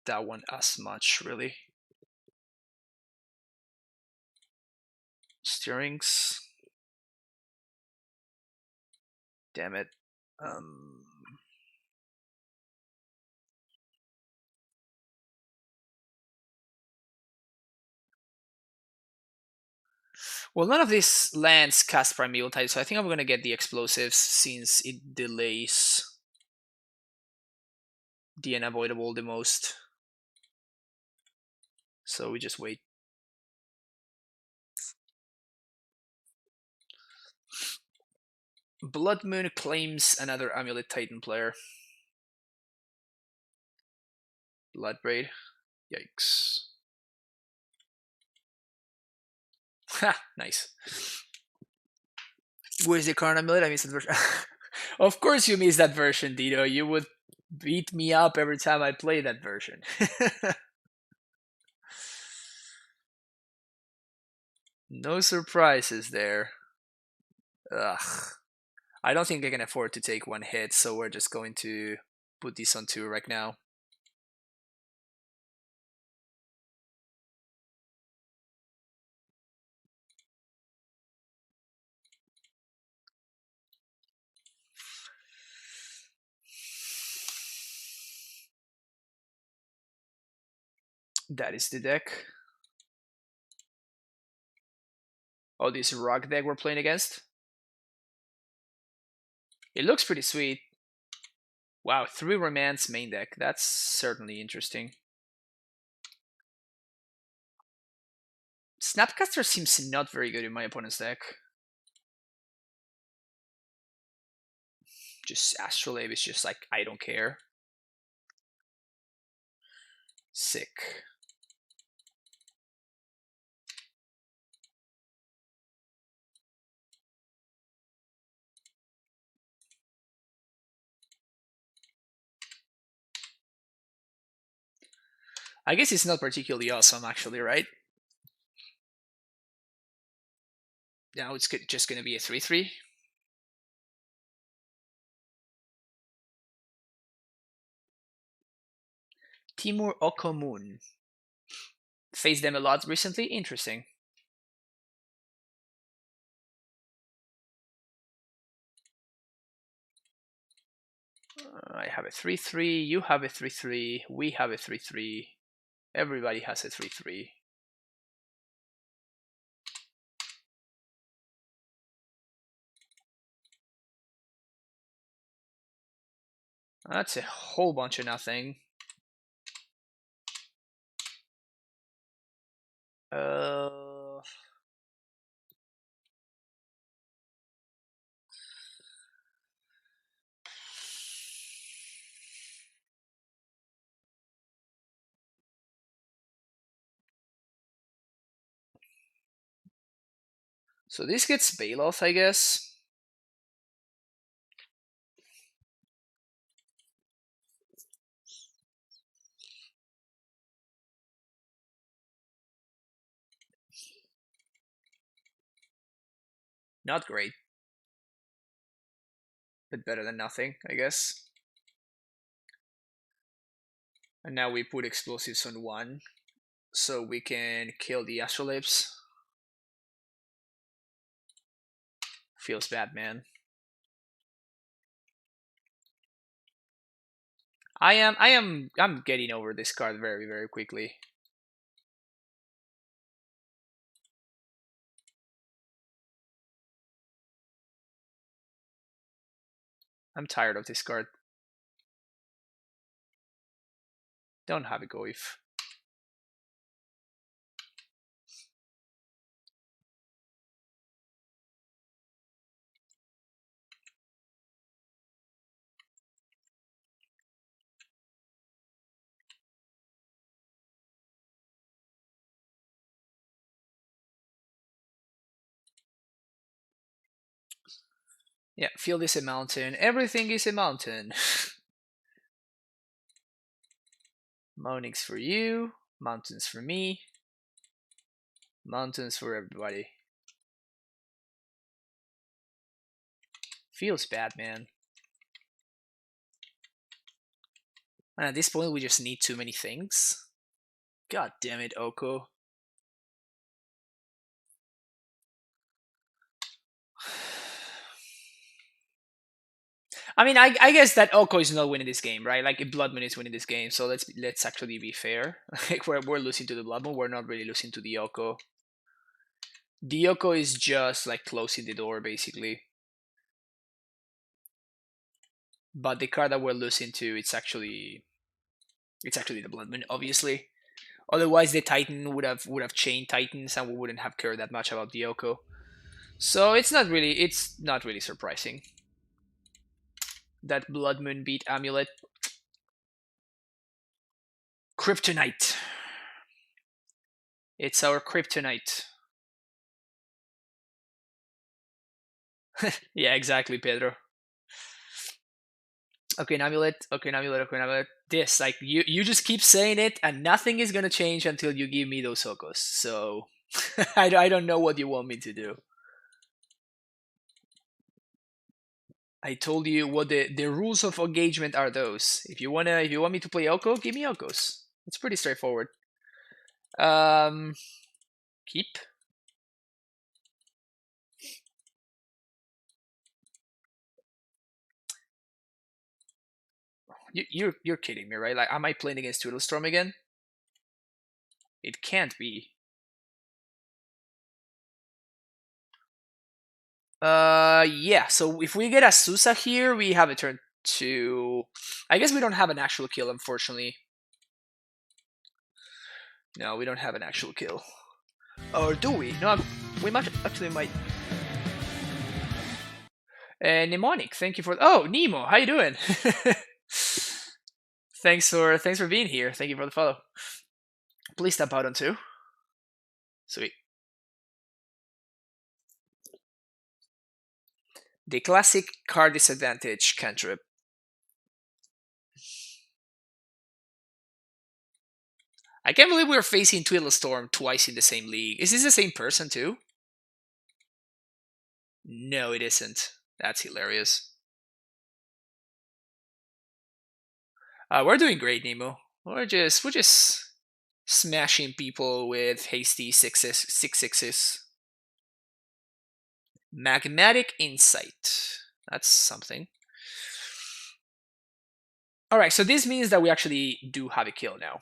that one as much, really. Steerings. Damn it. Well, none of these lands cast Primeval Tide, so I think I'm gonna get the Explosives since it delays the unavoidable the most. So we just wait. Blood Moon claims another Amulet Titan player. Bloodbraid. Yikes. Ha! Nice. Where's the current Amulet? I missed that version. Of course you missed that version, Dito. You would beat me up every time I play that version. No surprises there. Ugh. I don't think I can afford to take 1 hit, so we're just going to put this on 2 right now. That is the deck. Oh, this rock deck we're playing against? It looks pretty sweet. Wow, 3 Romance main deck. That's certainly interesting. Snapcaster seems not very good in my opponent's deck. Just Astrolabe is just like, I don't care. Sick. I guess it's not particularly awesome, actually, right? Now it's just going to be a 3/3. Timur Okomun. Faced them a lot recently. Interesting. I have a 3/3. You have a 3/3. We have a 3/3. Everybody has a 3/3. That's a whole bunch of nothing. So this gets Bailoff, I guess. Not great, but better than nothing, I guess. And now we put explosives on 1, so we can kill the Astrolabe. Feels bad, man. I'm getting over this card very, very quickly. I'm tired of this card. Don't have a go if. Yeah, field is a mountain. Everything is a mountain. Monix for you. Mountains for me. Mountains for everybody. Feels bad, man. And at this point, we just need too many things. God damn it, Oko. I mean, I guess that Oko is not winning this game, right? Like, Blood Moon is winning this game, so let's actually be fair. Like, we're losing to the Blood Moon, we're not really losing to the Oko. The Oko is just like closing the door, basically. But the card that we're losing to, it's actually the Blood Moon, obviously. Otherwise, the Titan would have chained Titans, and we wouldn't have cared that much about the Oko. So it's not really surprising that Blood Moon beat Amulet. Kryptonite. It's our kryptonite. Yeah, exactly, Pedro. Okay, Amulet. Okay, Amulet. Okay, Amulet. This, like, you just keep saying it, and nothing is gonna change until you give me those Okos. So, I don't know what you want me to do. I told you what the rules of engagement are. Those. If you want me to play Oko, give me Okos. It's pretty straightforward. Keep. You're kidding me, right? Like, am I playing against Twiddle Storm again? It can't be. Yeah. So if we get a Susa here, we have a turn to. I guess we don't have an actual kill, unfortunately. No, we don't have an actual kill. Or do we? No, we might actually might. Mnemonic, thank you for. Oh, Nemo, how you doing? thanks for being here. Thank you for the follow. Please tap out on 2. Sweet. The classic card disadvantage cantrip. I can't believe we're facing Twiddle Storm twice in the same league. Is this the same person too? No, it isn't. That's hilarious. We're doing great, Nemo. We're just smashing people with hasty sixes. Magmatic Insight. That's something. Alright, so this means that we actually do have a kill now.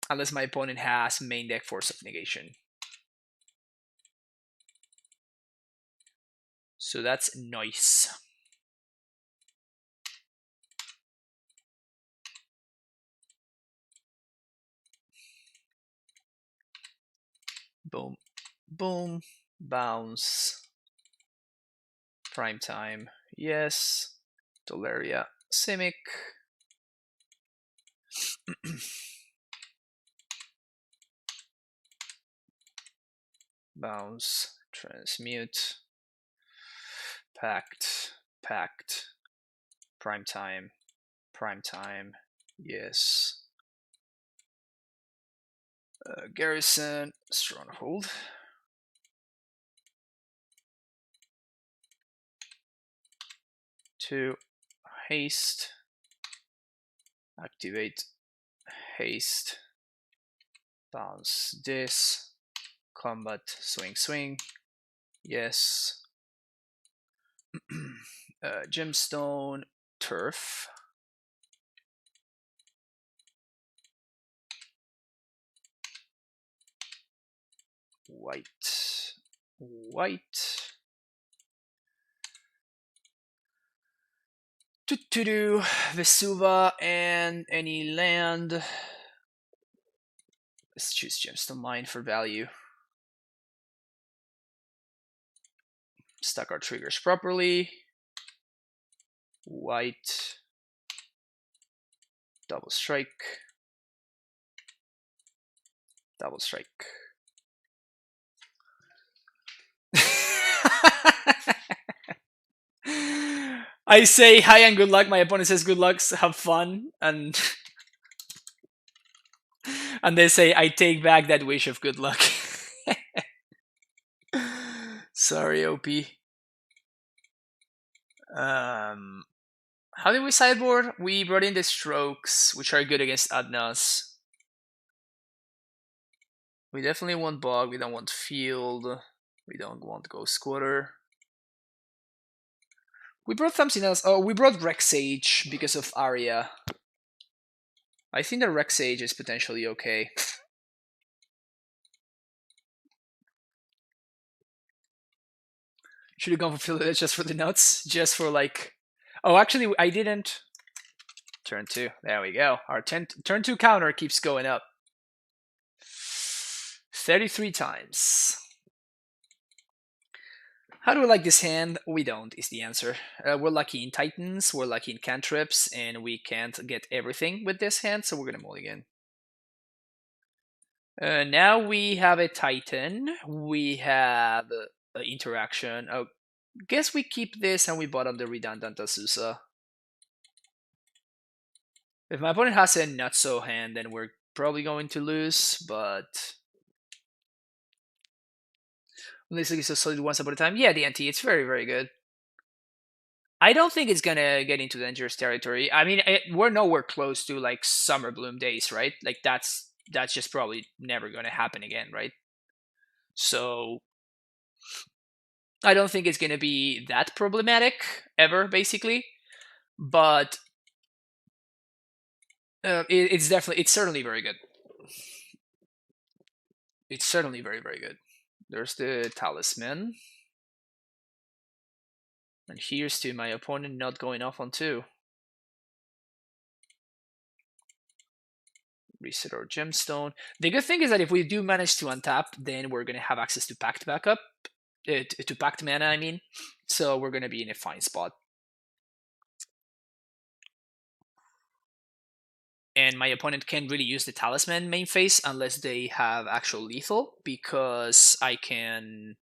Unless my opponent has main deck Force of Negation. So that's nice. Boom, boom, bounce. Prime time, yes. Dolaria, Simic. Bounce, transmute. Pact, pact. Prime time, yes. Garrison, stronghold. Two, haste. Activate, haste. Bounce this. Combat, swing, yes. Gemstone, turf. White, do Vesuva and any land. Let's choose Gemstone Mine for value. Stack our triggers properly. White, double strike, double strike. I say hi and good luck. My opponent says good luck, have fun, and and they say I take back that wish of good luck. Sorry, OP. How did we sideboard? We brought in the strokes, which are good against Adnas. We definitely want Bog. We don't want Field. We don't want Ghost Squatter. We brought something else. Oh, we brought Rexage because of Arya. I think that Rexage is potentially okay. Should have gone for Field just for the nuts? Just for like... Oh, actually, I didn't. Turn 2. There we go. Our turn 2 counter keeps going up. 33 times. How do we like this hand? We don't, is the answer. We're lucky in Titans, we're lucky in cantrips, and we can't get everything with this hand, so we're gonna mulligan. Now we have a Titan. We have interaction. Oh, guess we keep this and we bottom the redundant Azusa. If my opponent has a nutso hand, then we're probably going to lose, but... Unless it's a solid once upon a time. Yeah, the NT, it's very, very good. I don't think it's gonna get into dangerous territory. I mean, we're nowhere close to like Summer Bloom days, right? Like that's just probably never gonna happen again, right? So I don't think it's gonna be that problematic ever, basically. But it's certainly very good. It's certainly very, very good. There's the talisman. And here's to my opponent not going off on 2. Reset our gemstone. The good thing is that if we do manage to untap, then we're going to have access to Pact backup. To Pact mana, I mean. So we're going to be in a fine spot. And my opponent can't really use the talisman main phase unless they have actual lethal, because I can...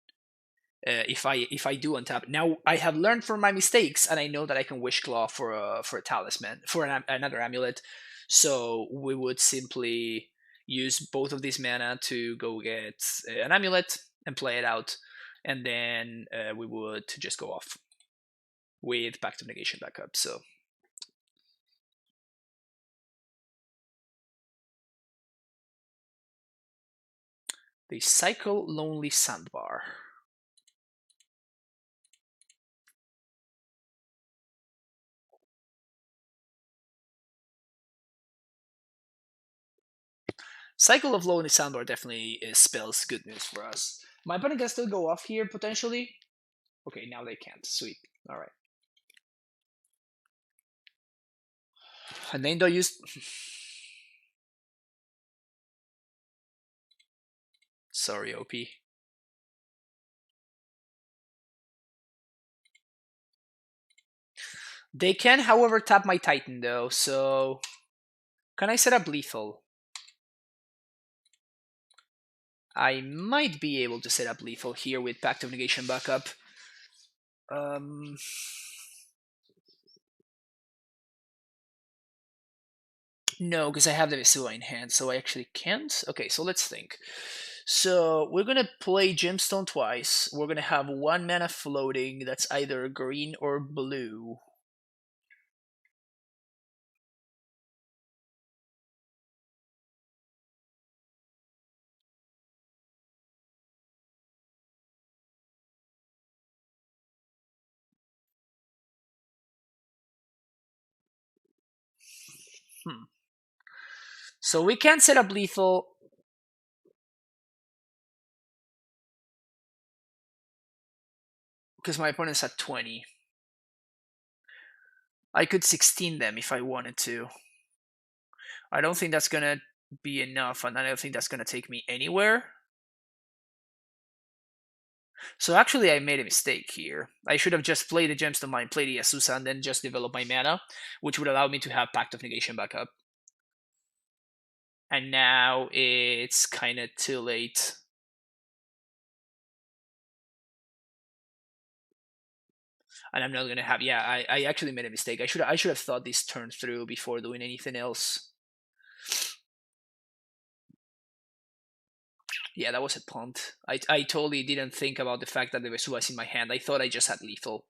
if I do untap, now I have learned from my mistakes, and I know that I can Wish Claw for a talisman, for another amulet. So we would simply use both of these mana to go get an amulet and play it out, and then we would just go off with Pact of Negation backup. So they cycle Lonely Sandbar. Cycle of Lonely Sandbar definitely spells good news for us. My opponent can still go off here, potentially. Okay, now they can't. Sweet. Alright. And then they'll use... Sorry, OP. They can, however, tap my Titan though, so can I set up lethal? I might be able to set up lethal here with Pact of Negation backup. No, because I have the Vesua in hand, so I actually can't. Okay, so let's think. So we're gonna play Gemstone twice. We're gonna have 1 mana floating that's either green or blue. So we can set up lethal. Because my opponent's at 20. I could 16 them if I wanted to. I don't think that's gonna be enough, and I don't think that's gonna take me anywhere. So actually, I made a mistake here. I should have just played the Gemstone Mine, played the Asusa, and then just develop my mana, which would allow me to have Pact of Negation backup. And now it's kind of too late. And I'm not gonna have. Yeah, I actually made a mistake. I should have thought this turn through before doing anything else. Yeah, that was a punt. I totally didn't think about the fact that the Vesua is in my hand. I thought I just had lethal.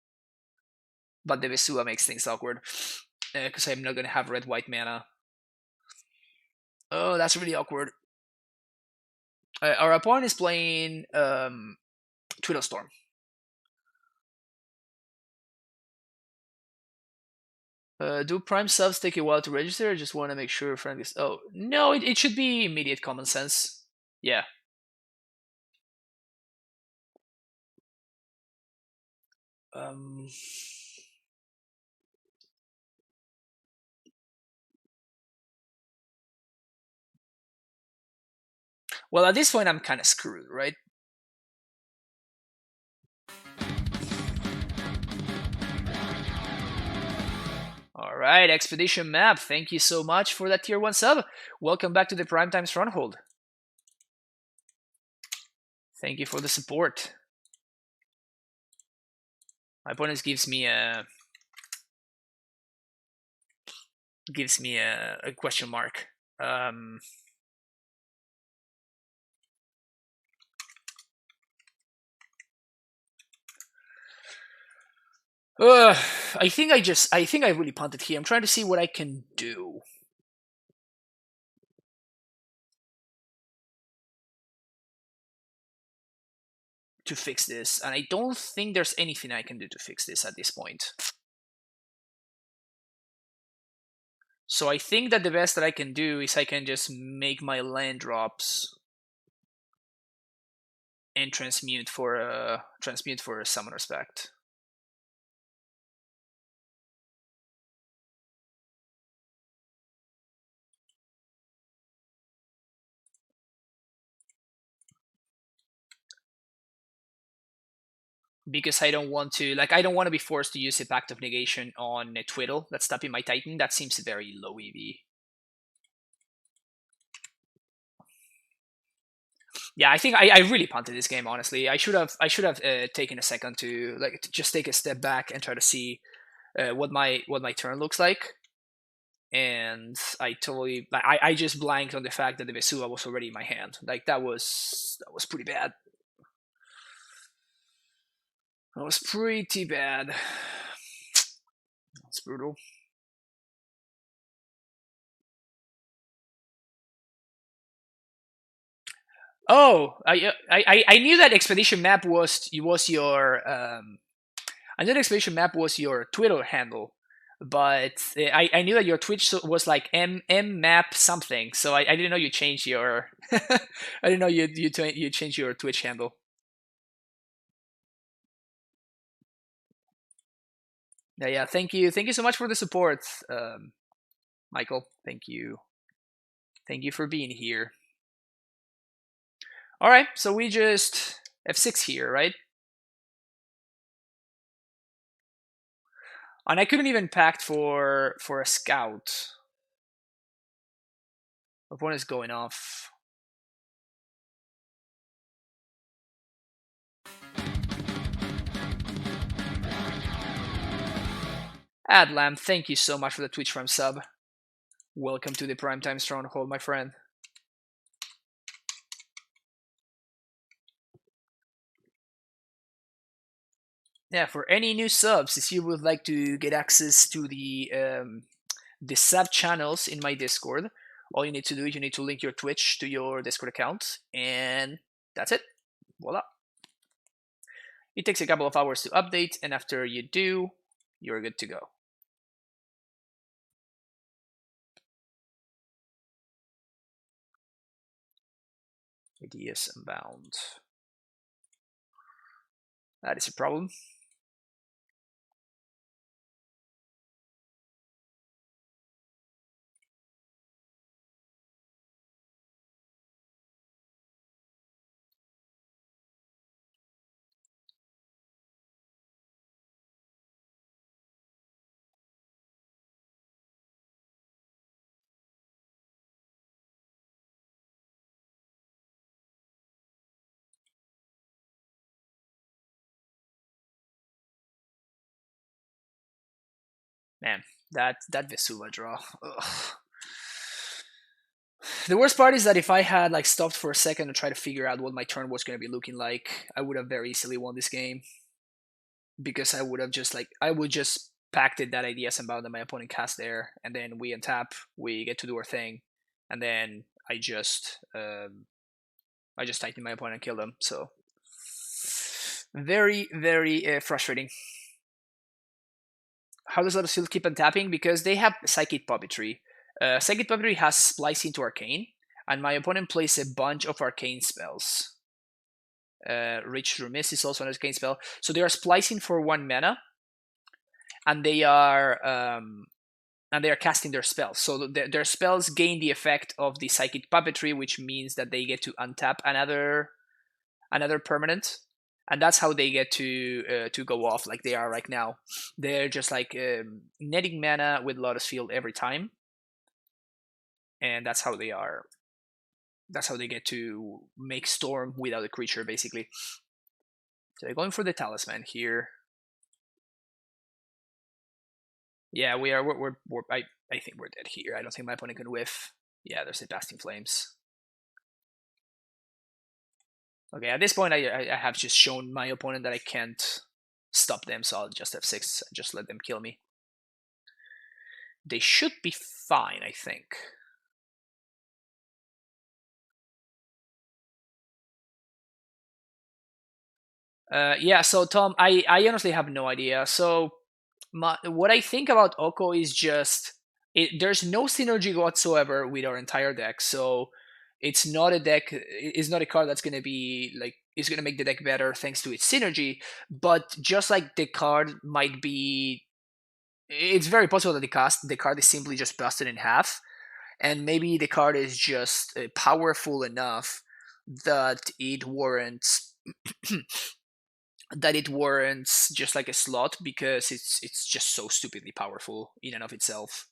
But the Vesua makes things awkward. Because I'm not going to have red-white mana. Oh, that's really awkward. Our opponent is playing Twiddle Storm. Do prime subs take a while to register? I just want to make sure friend is... Oh, no, it should be immediate common sense. Yeah. Well, at this point, I'm kind of screwed, right? All right, Expedition Map. Thank you so much for that tier 1 sub. Welcome back to the Primetime Stronghold. Thank you for the support. My opponent gives me a question mark. I think I really punted here. I'm trying to see what I can do. To fix this, and I don't think there's anything I can do to fix this at this point. So I think that the best that I can do is I can just make my land drops and transmute for a Summoner's Pact. Because I don't want to be forced to use a Pact of Negation on a Twiddle that's tapping my Titan. That seems very low EV. Yeah, I think I really punted this game. Honestly, I should have taken a second to just take a step back and try to see what my turn looks like. And I just blanked on the fact that the Vesua was already in my hand. Like that was pretty bad. That was pretty bad. That's brutal. Oh, I knew that expedition map was your I knew the expedition map was your Twitter handle, but I knew that your Twitch was like m map something. So I didn't know you changed your I didn't know you changed your Twitch handle. Yeah. Thank you so much for the support, Michael. Thank you for being here. All right, so we just f6 here, right? And I couldn't even pact for a scout. Opponent's going off. Adlam, thank you so much for the Twitch Prime sub. Welcome to the Primetime Stronghold, my friend. Yeah, for any new subs, if you would like to get access to the sub channels in my Discord, all you need to do is you need to link your Twitch to your Discord account, and that's it. Voila. It takes a couple of hours to update, and after you do, you're good to go. Ideas Unbound. That is a problem. Man, that Vesuva draw. Ugh. The worst part is that if I had like stopped for a second to try to figure out what my turn was going to be looking like, I would have very easily won this game, because I would have just pacted that Ideas Unbound that my opponent cast there, and then we untap, we get to do our thing, and then I just tighten my opponent and kill them. So very frustrating. How does Lotus Field keep untapping? Because they have Psychic Puppetry. Psychic Puppetry has Splice into Arcane, and my opponent plays a bunch of Arcane spells. Reach through Mist is also an Arcane spell. So they are splicing for 1 mana, and they are casting their spells. So their spells gain the effect of the Psychic Puppetry, which means that they get to untap another permanent, and that's how they get to go off like they are right now. They're just like netting mana with Lotus Field every time, and that's how they are. That's how they get to make Storm without a creature, basically. So they're going for the Talisman here. Yeah, we are. I think we're dead here. I don't think my opponent can whiff. Yeah, there's the Blasting Flames. Okay, at this point, I have just shown my opponent that I can't stop them, so I'll just F6 and just let them kill me. They should be fine, I think. Yeah, so Tom, I honestly have no idea. So what I think about Oko is just there's no synergy whatsoever with our entire deck. So it's not a deck. It's not a card that's gonna be like is gonna make the deck better thanks to its synergy. But just like the card might be, it's very possible that the card is simply just busted in half, and maybe the card is just powerful enough that it warrants just like a slot, because it's just so stupidly powerful in and of itself.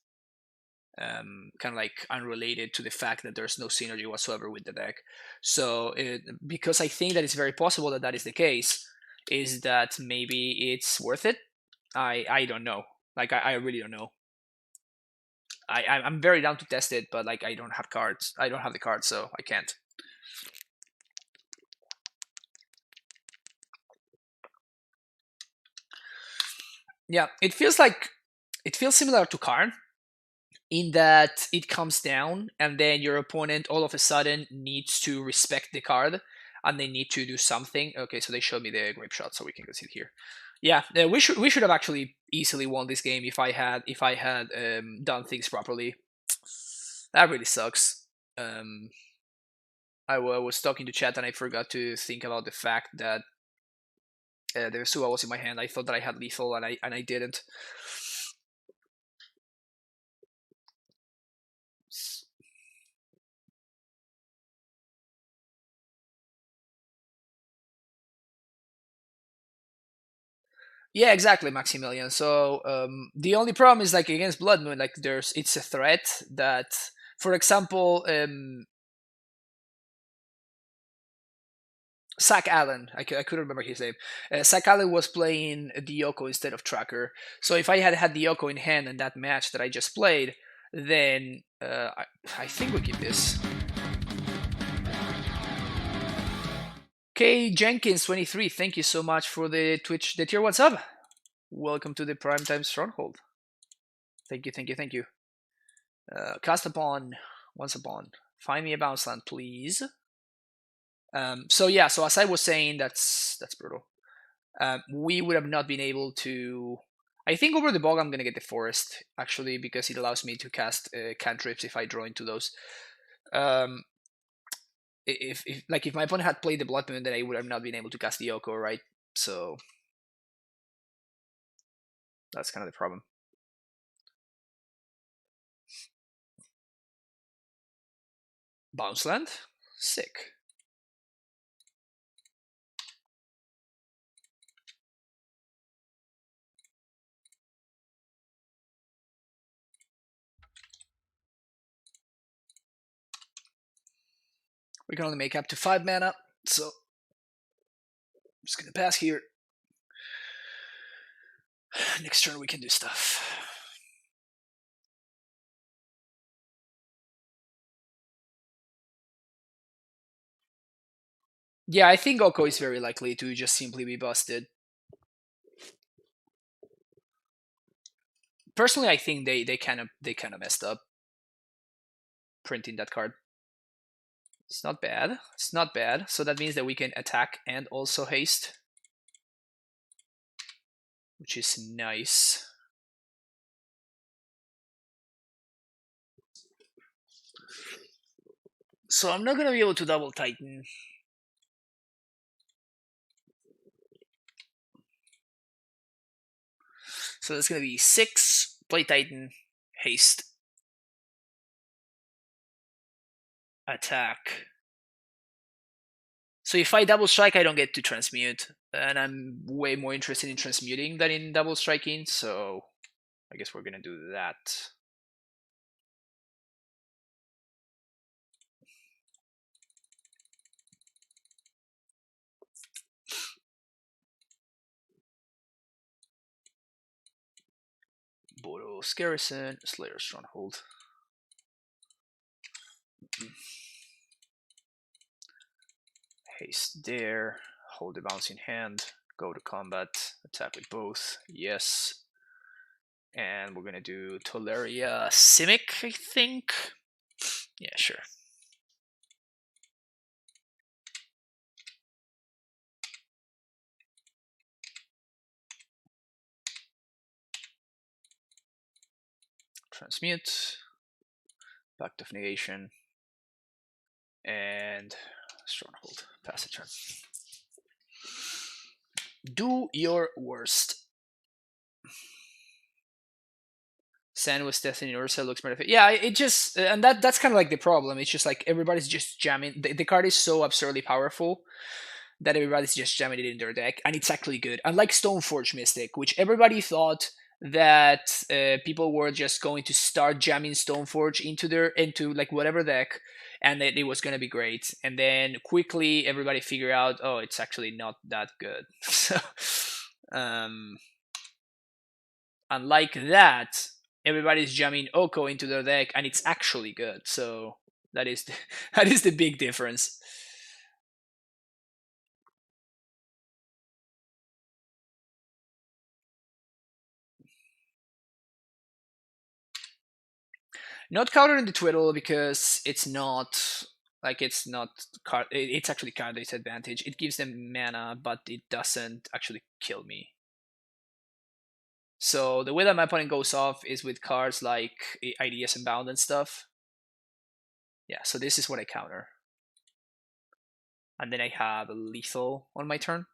Kind of like unrelated to the fact that there's no synergy whatsoever with the deck. So because I think that it's very possible that that is the case, is that maybe it's worth it. I don't know. Like I really don't know. I'm very down to test it, but like I don't have cards. I don't have the cards, so I can't. Yeah, it feels similar to Karn, in that it comes down and then your opponent all of a sudden needs to respect the card and they need to do something. Okay, so they showed me the grape shot, so we can go see it here. Yeah, we should have actually easily won this game if I had done things properly. That really sucks. I was talking to chat and I forgot to think about the fact that the Vesua was in my hand. I thought that I had lethal and I didn't. Yeah, exactly, Maximilian. So the only problem is like against Blood Moon, like it's a threat that, for example, Zach Allen, I couldn't remember his name. Zach Allen was playing the Yoko instead of Tracker. So if I had had the Yoko in hand in that match that I just played, then I think we keep this. K Jenkins 23, thank you so much for the Twitch, the tier. What's up? Welcome to the Primetime Stronghold. Thank you, thank you, thank you. Cast upon, once upon. Find me a bounce land, please. So yeah, so as I was saying, that's brutal. We would have not been able to. I think over the bog I'm gonna get the forest actually because it allows me to cast cantrips if I draw into those. Um, if my opponent had played the Blood Moon, then I would have not been able to cast the Yoko, right? So that's kind of the problem. Bounce land, sick. We can only make up to 5 mana, so I'm just gonna pass here. Next turn we can do stuff. Yeah, I think Oko is very likely to just simply be busted. Personally, I think they kind of messed up printing that card. It's not bad. It's not bad. So that means that we can attack and also haste, which is nice. So I'm not gonna be able to double Titan. So that's gonna be 6, play Titan, haste, attack. So if I double strike, I don't get to transmute, and I'm way more interested in transmuting than in double striking. So I guess we're gonna do that. Boros Garrison, Slayer Stronghold. Haste there, hold the bounce in hand, go to combat, attack with both, yes. And we're gonna do Toleria Simic, I think. Yeah, sure. Transmute, Pact of Negation, and Stronghold. Pass the turn. Do your worst. Sand with Destiny Ursa looks better. Yeah, it just and that's kind of like the problem. It's just like everybody's just jamming. The card is so absurdly powerful that everybody's just jamming it in their deck, and it's actually good. Unlike Stoneforge Mystic, which everybody thought that people were just going to start jamming Stoneforge into like whatever deck, and that it was going to be great. And then quickly everybody figured out, oh, it's actually not that good. So, unlike that, everybody's jamming Oko into their deck, and it's actually good. So that is that is the big difference. Not counter in the Twiddle because it's not like it's not card. It's actually card disadvantage. It gives them mana, but it doesn't actually kill me. So the way that my opponent goes off is with cards like IDS and Bound and stuff. Yeah, so this is what I counter. And then I have a lethal on my turn.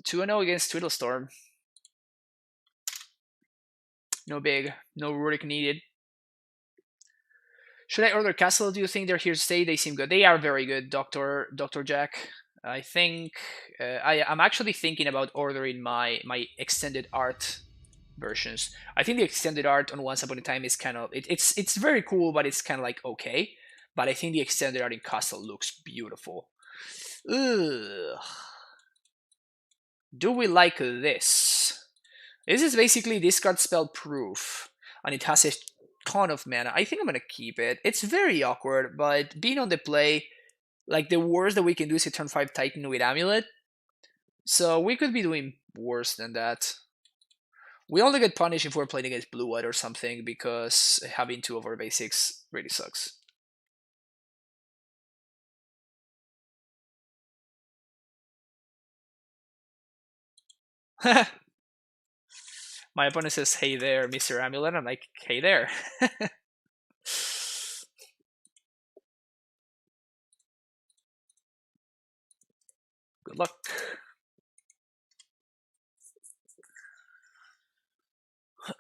2-0 against Twiddle Storm. No big, no Rurik needed. Should I order Castle? Do you think they're here to stay? They seem good. They are very good, Doctor Jack. I think I'm actually thinking about ordering my extended art versions. I think the extended art on Once Upon a Time is kind of it's very cool, but it's kind of like okay. But I think the extended art in Castle looks beautiful. Ugh. Do we like this? This is basically discard spell proof, and it has a ton of mana. I think I'm gonna keep it. It's very awkward, but being on the play, like the worst that we can do is a turn 5 Titan with Amulet. So we could be doing worse than that. We only get punished if we're playing against Blue White or something, because having 2 of our basics really sucks. My opponent says, "Hey there, Mr. Amulet." I'm like, "Hey there." Good luck.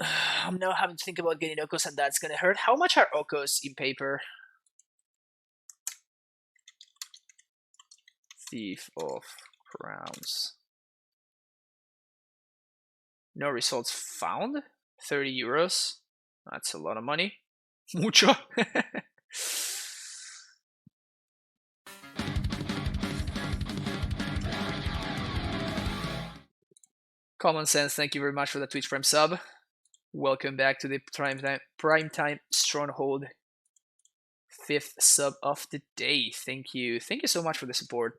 I'm now having to think about getting Okos, and that's gonna hurt. How much are Okos in paper? Thief of Crowns. No results found? 30 euros? That's a lot of money. Mucho. Common Sense, thank you very much for the Twitch Prime sub. Welcome back to the Primetime Stronghold. 5th sub of the day. Thank you. Thank you so much for the support.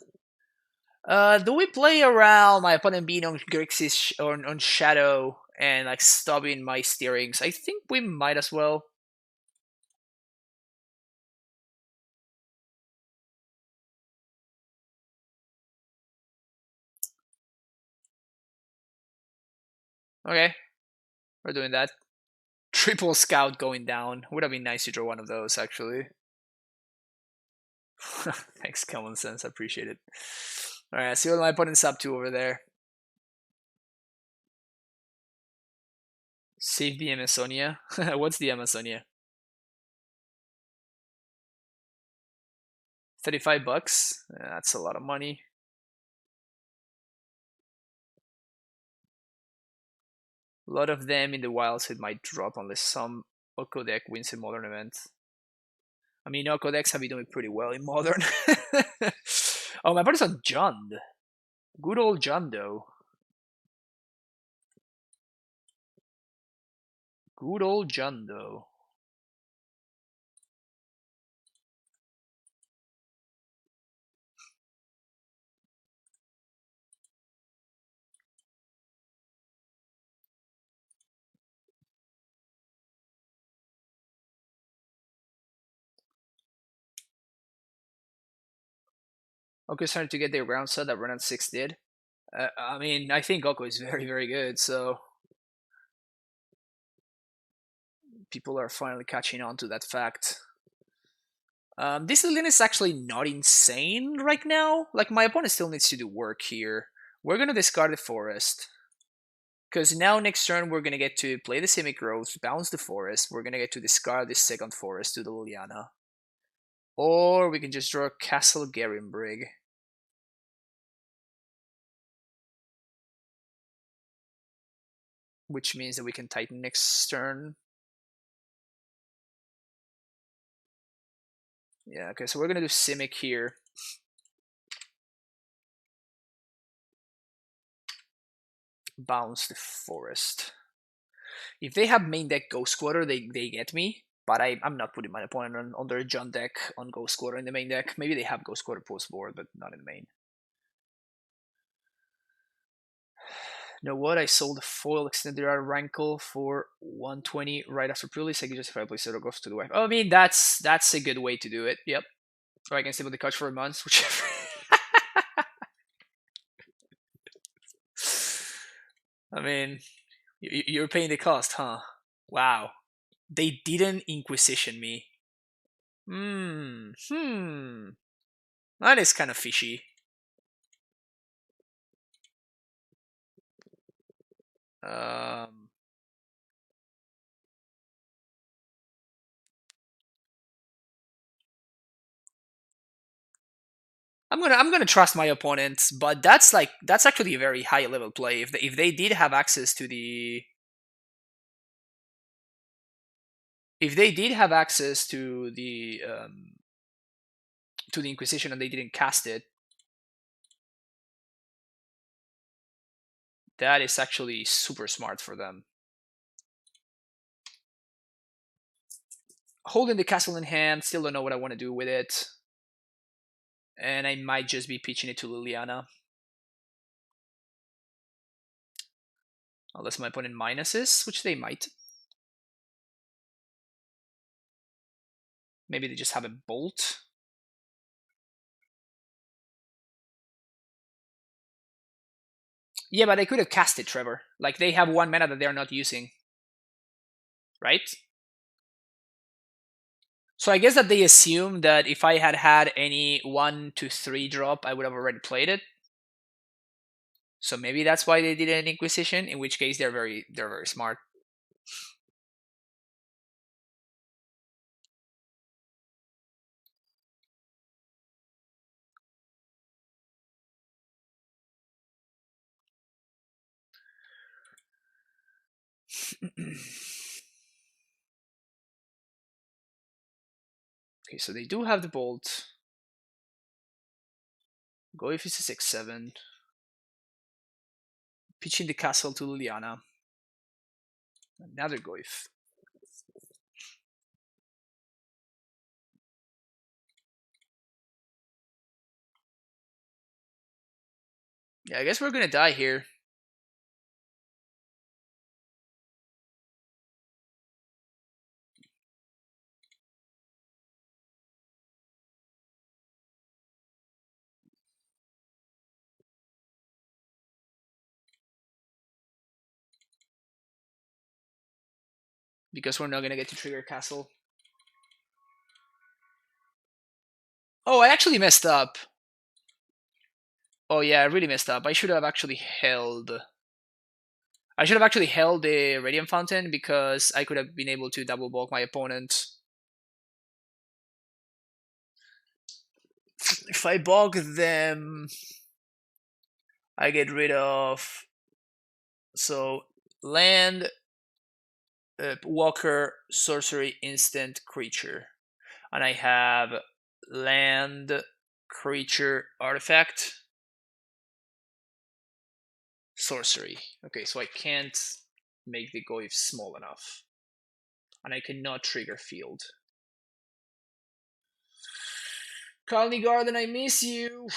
Do we play around my opponent being on Grixis on Shadow and like stopping my steerings? I think we might as well. Okay, we're doing that. Triple Scout going down. Would have been nice to draw one of those, actually. Thanks, Common Sense. I appreciate it. Alright, see what my opponent's up to over there. Save the Amazonia. What's the Amazonia? 35 bucks? That's a lot of money. A lot of them in the wild, so it might drop unless some Oko deck wins a modern event. I mean, Oko decks have been doing pretty well in modern. Oh, my opponent's on Jund. Good old Jundo. Good old Jundo. Oko is starting to get their ground set that Renan 6 did. I mean, I think Oko is very, very good, so people are finally catching on to that fact. This lane is actually not insane right now. Like, my opponent still needs to do work here. We're gonna discard the forest. Because now next turn we're gonna get to play the Simic Growth, bounce the forest, we're gonna get to discard this second forest to the Liliana. Or we can just draw Castle Garenbrig. Which means that we can Titan next turn. Yeah, okay, so we're gonna do Simic here. Bounce the forest. If they have main deck Ghost Quarter, they get me. But I'm not putting my opponent on their Jund deck on Ghost Quarter in the main deck. Maybe they have Ghost Quarter post board, but not in the main. You know what? I sold the foil extended Rankle for 120 right after pre-release. I can justify play Zero Ghost to the wife. Oh, I mean, that's a good way to do it. Yep. Or I can stay with the couch for a month, whichever. I mean, you're paying the cost, huh? Wow. They didn't Inquisition me. That is kind of fishy. Um, I'm gonna trust my opponent, but that's actually a very high level play. If they did have access to the to the Inquisition and they didn't cast it, that is actually super smart for them. Holding the castle in hand, still don't know what I want to do with it. And I might just be pitching it to Liliana. Unless my opponent minuses, which they might. Maybe they just have a bolt. Yeah, but they could have cast it, Trevor. Like, they have 1 mana that they're not using. Right? So I guess that they assume that if I had had any 1 to 3 drop, I would have already played it. So maybe that's why they did an Inquisition, in which case they're very smart. Okay, so they do have the bolt. Go if it's a 6/7. Pitching the castle to Liliana. Another Goif. Yeah, I guess we're gonna die here. Because we're not gonna get to trigger castle. Oh, I actually messed up. Oh yeah, I really messed up. I should have actually held. I should have actually held the Radiant Fountain because I could have been able to double bulk my opponent. If I bulk them, I get rid of. So, land, walker, sorcery, instant, creature. And I have land, creature, artifact, sorcery. Okay, so I can't make the Goyf small enough. And I cannot trigger field. Colony Garden, I miss you!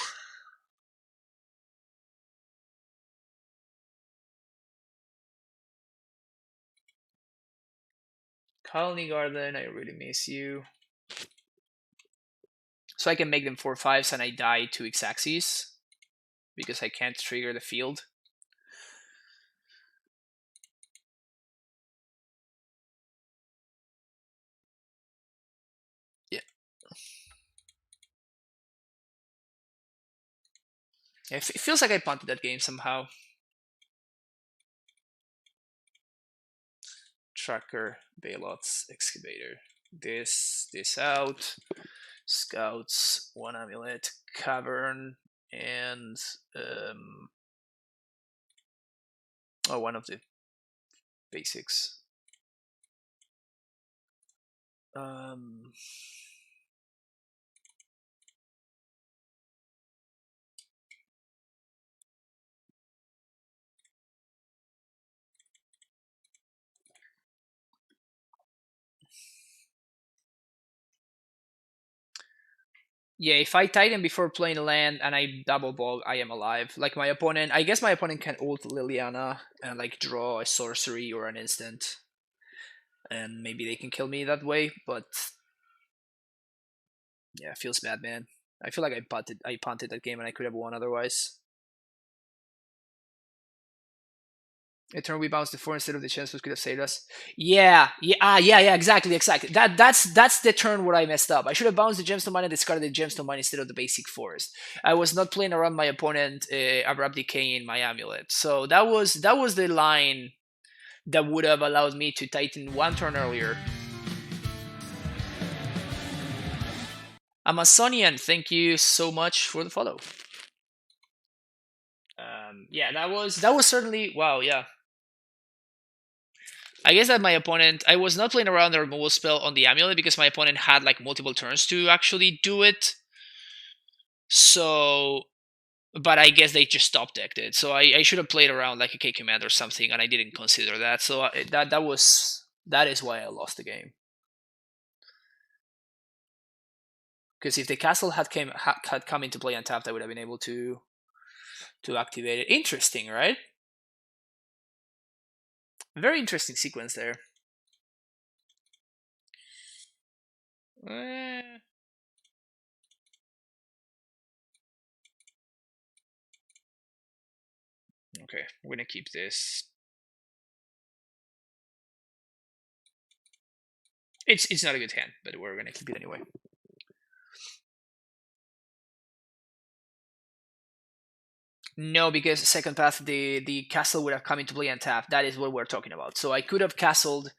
Colony Garden, I really miss you. So I can make them 4/5s and I die 2 Xaxes because I can't trigger the field. Yeah. It feels like I punted that game somehow. Tracker, Bailots, Excavator. This out. Scouts, 1 Amulet, Cavern, and one of the basics. Yeah, if I Titan before playing land and I double bulk, I am alive. Like my opponent, I guess my opponent can ult Liliana and like draw a sorcery or an instant. And maybe they can kill me that way, but yeah, it feels bad, man. I feel like I punted that game and I could have won otherwise. A turn we bounced the 4 instead of the chancellors could have saved us. Yeah, exactly. That's the turn where I messed up. I should have bounced the gemstone mine and discarded the gemstone mine instead of the basic forest. I was not playing around my opponent abrupt decaying my amulet. So that was the line that would have allowed me to Titan 1 turn earlier. Amazonian, thank you so much for the follow. Yeah, that was certainly wow. Yeah, I guess that my opponent, I was not playing around the removal spell on the Amulet because my opponent had like multiple turns to actually do it. So, but I guess they just top decked it. So I should have played around like a K command or something, and I didn't consider that. So that is why I lost the game. Because if the castle had come into play untapped, I would have been able to activate it. Interesting, right? Very interesting sequence there. Eh. Okay, we're gonna keep this. It's not a good hand, but we're gonna keep it anyway. No, because second path, the castle would have come into play and tap. That is what we're talking about. So I could have castled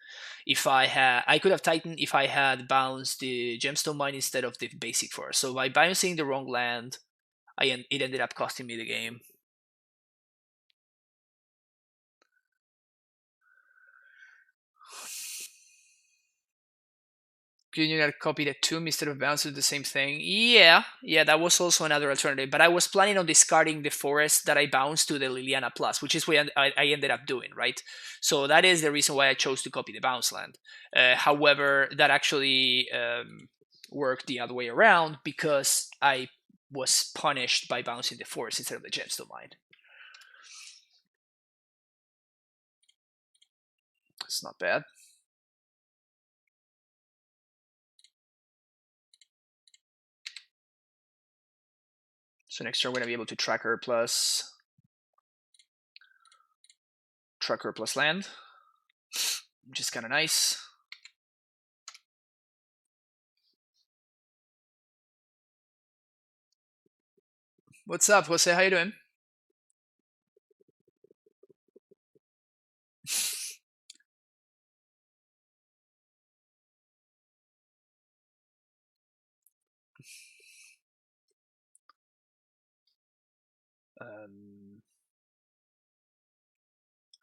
if I could have tightened if I had bounced the gemstone mine instead of the basic forest. So by bouncing the wrong land, it ended up costing me the game. Can you not copy the tomb instead of bouncing the same thing? Yeah, that was also another alternative. But I was planning on discarding the forest that I bounced to the Liliana Plus, which is what I ended up doing, right? So that is the reason why I chose to copy the bounce land. However, that actually worked the other way around because I was punished by bouncing the forest instead of the gemstone mine. It's not bad. So next turn we're gonna be able to tracker plus land, which is kind of nice. What's up, Jose? How you doing?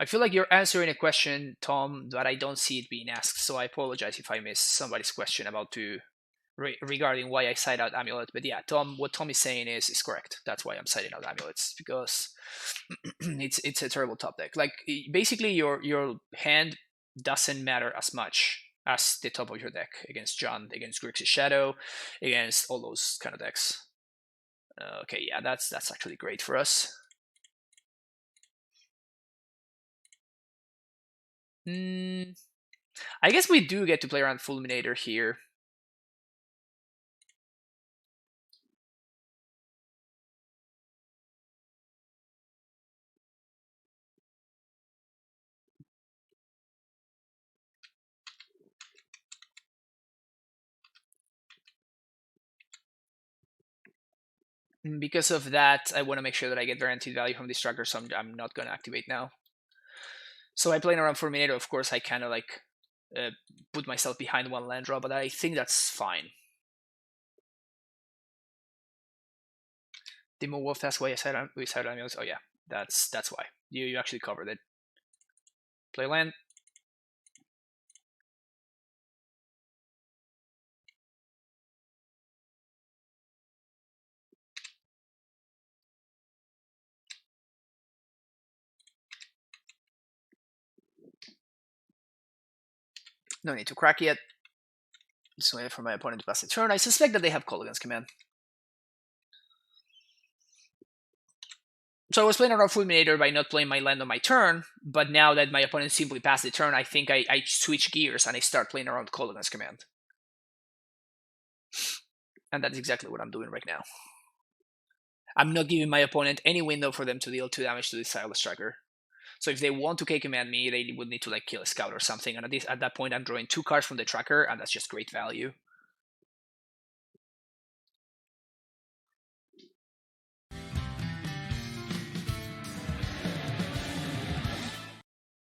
I feel like you're answering a question, Tom, but I don't see it being asked. So I apologize if I missed somebody's question regarding why I cite out Amulet. But yeah, Tom, what Tom is saying is correct. That's why I'm citing out Amulets, because it's a terrible top deck. Like basically your hand doesn't matter as much as the top of your deck against John, against Grixis Shadow, against all those kind of decks. Okay, yeah, that's actually great for us. I guess we do get to play around Fulminator here. Because of that, I want to make sure that I get guaranteed value from this tracker, so I'm not going to activate now. So I playing around Fulminator, of course, I kind of like put myself behind one land draw, but I think that's fine. Demo Wolf, that's why I said we said Amulets. Oh yeah, that's why. You actually covered it. Play land. No need to crack yet. Just wait for my opponent to pass the turn. I suspect that they have Kolaghan's Command. So I was playing around Fulminator by not playing my land on my turn, but now that my opponent simply passed the turn, I think I switch gears and I start playing around Kolaghan's Command. And that's exactly what I'm doing right now. I'm not giving my opponent any window for them to deal 2 damage to this Tireless Striker. So if they want to K-command me, they would need to like kill a scout or something. And at that point, I'm drawing 2 cards from the tracker, and that's just great value.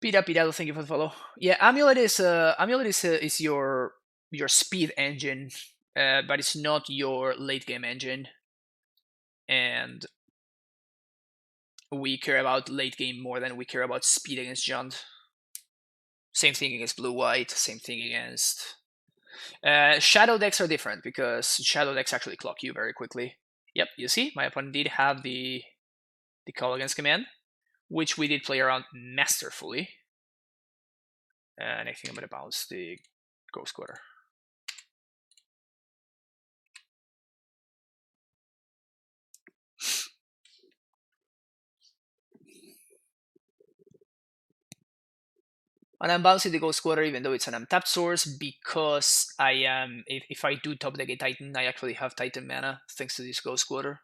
Pirado, thank you for the follow. Yeah, Amulet is your speed engine but it's not your late game engine, and we care about late game more than we care about speed against Jund. Same thing against blue-white, same thing against... shadow decks are different, because shadow decks actually clock you very quickly. Yep, you see, my opponent did have the call against command, which we did play around masterfully. And I think I'm going to bounce the Ghost Quarter. And I'm bouncing the Ghost Quarter even though it's an untapped source, because I am, if I do top deck a Titan, I actually have Titan mana thanks to this Ghost Quarter.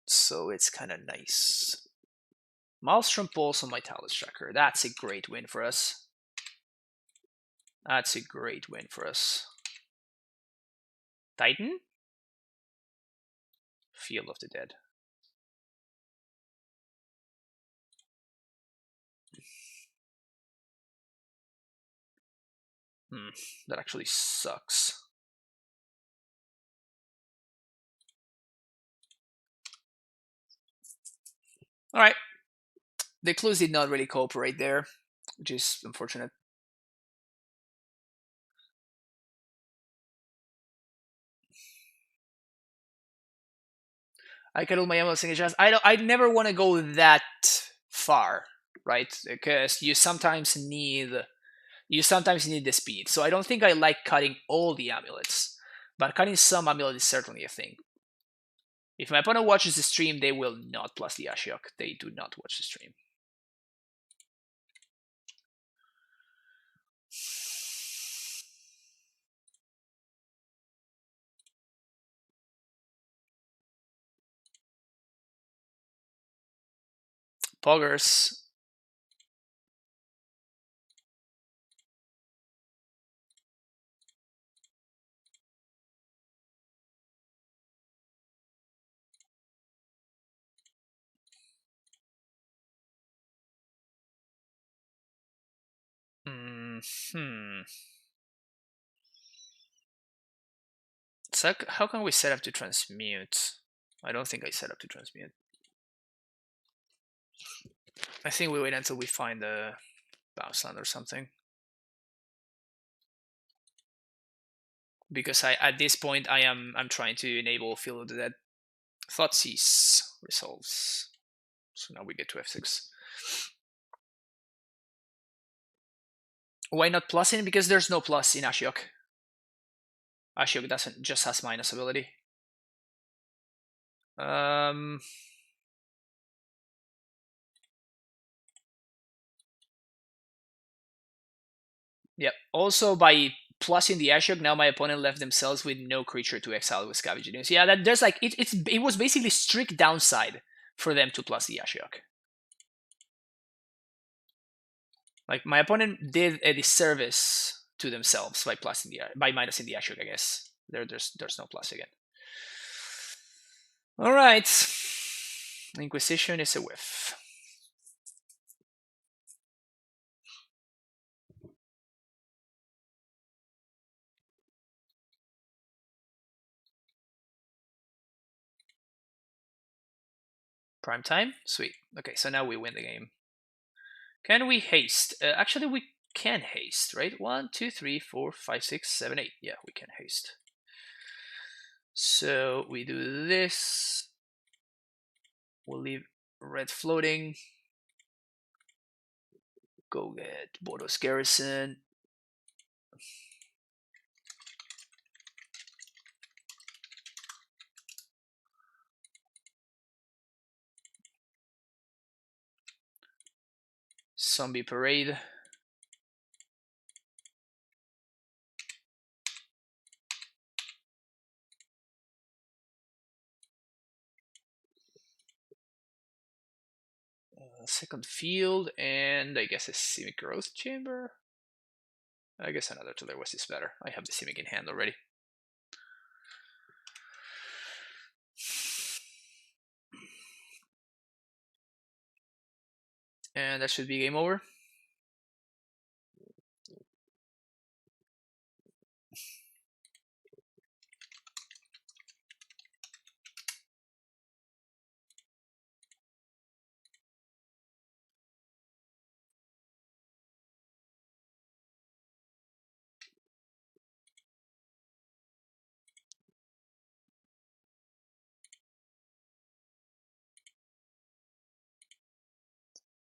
So it's kind of nice. Maelstrom Pulse on my Talus Tracker. That's a great win for us. That's a great win for us. Titan? Field of the Dead. That actually sucks. Alright. The clues did not really cooperate there, which is unfortunate. I can do my Amulet single chance. I never want to go that far, right? Because you sometimes need the speed. So I don't think I like cutting all the amulets, but cutting some amulet is certainly a thing. If my opponent watches the stream, they will not plus the Ashiok. They do not watch the stream. Poggers. So how can we set up to transmute? I don't think I set up to transmute. I think we wait until we find the bounce land or something. Because at this point I'm trying to enable Field of the Dead. Thoughtseize resolves. So now we get to F6. Why not plus in? Because there's no plus in Ashiok. Ashiok doesn't just has minus ability. Yep. Also, by plussing the Ashiok, now my opponent left themselves with no creature to exile with Scavenging Ooze. Yeah, that there's like it was basically strict downside for them to plus the Ashiok. Like my opponent did a disservice to themselves by minusing the Ashiok. I guess there's no plus again. All right, Inquisition is a whiff. Prime time? Sweet. Okay, so now we win the game. Can we haste? Actually, we can haste, right? 1, 2, 3, 4, 5, 6, 7, 8. Yeah, we can haste. So we do this. We'll leave red floating. Go get Bodos Garrison. Zombie Parade. Second field, and I guess a Simic Growth Chamber. I guess another Telewas is better. I have the Simic in hand already. And that should be game over.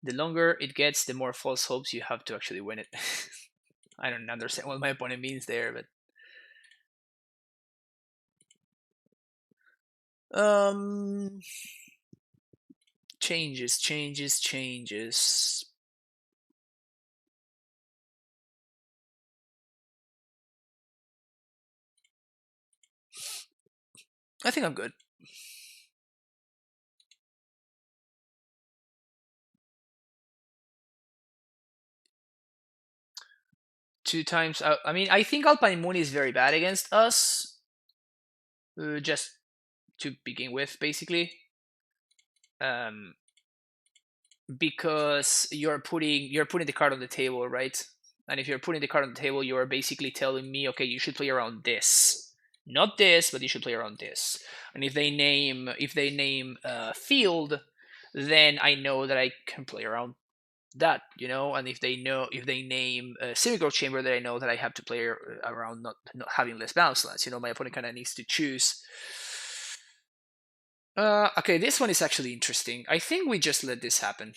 The longer it gets, the more false hopes you have to actually win it. I don't understand what my opponent means there, but changes. I think I'm good. Two times out. I mean, I think Alpine Moon is very bad against us. Just to begin with, basically. Because you're putting the card on the table, right? And if you're putting the card on the table, you're basically telling me, okay, you should play around this, not this, but you should play around this. And if they name field, then I know that I can play around that, you know. And if they name semi-growth chamber, then I know that I have to play around not having less bounce lands. You know, my opponent kind of needs to choose. Okay, this one is actually interesting. I think we just let this happen.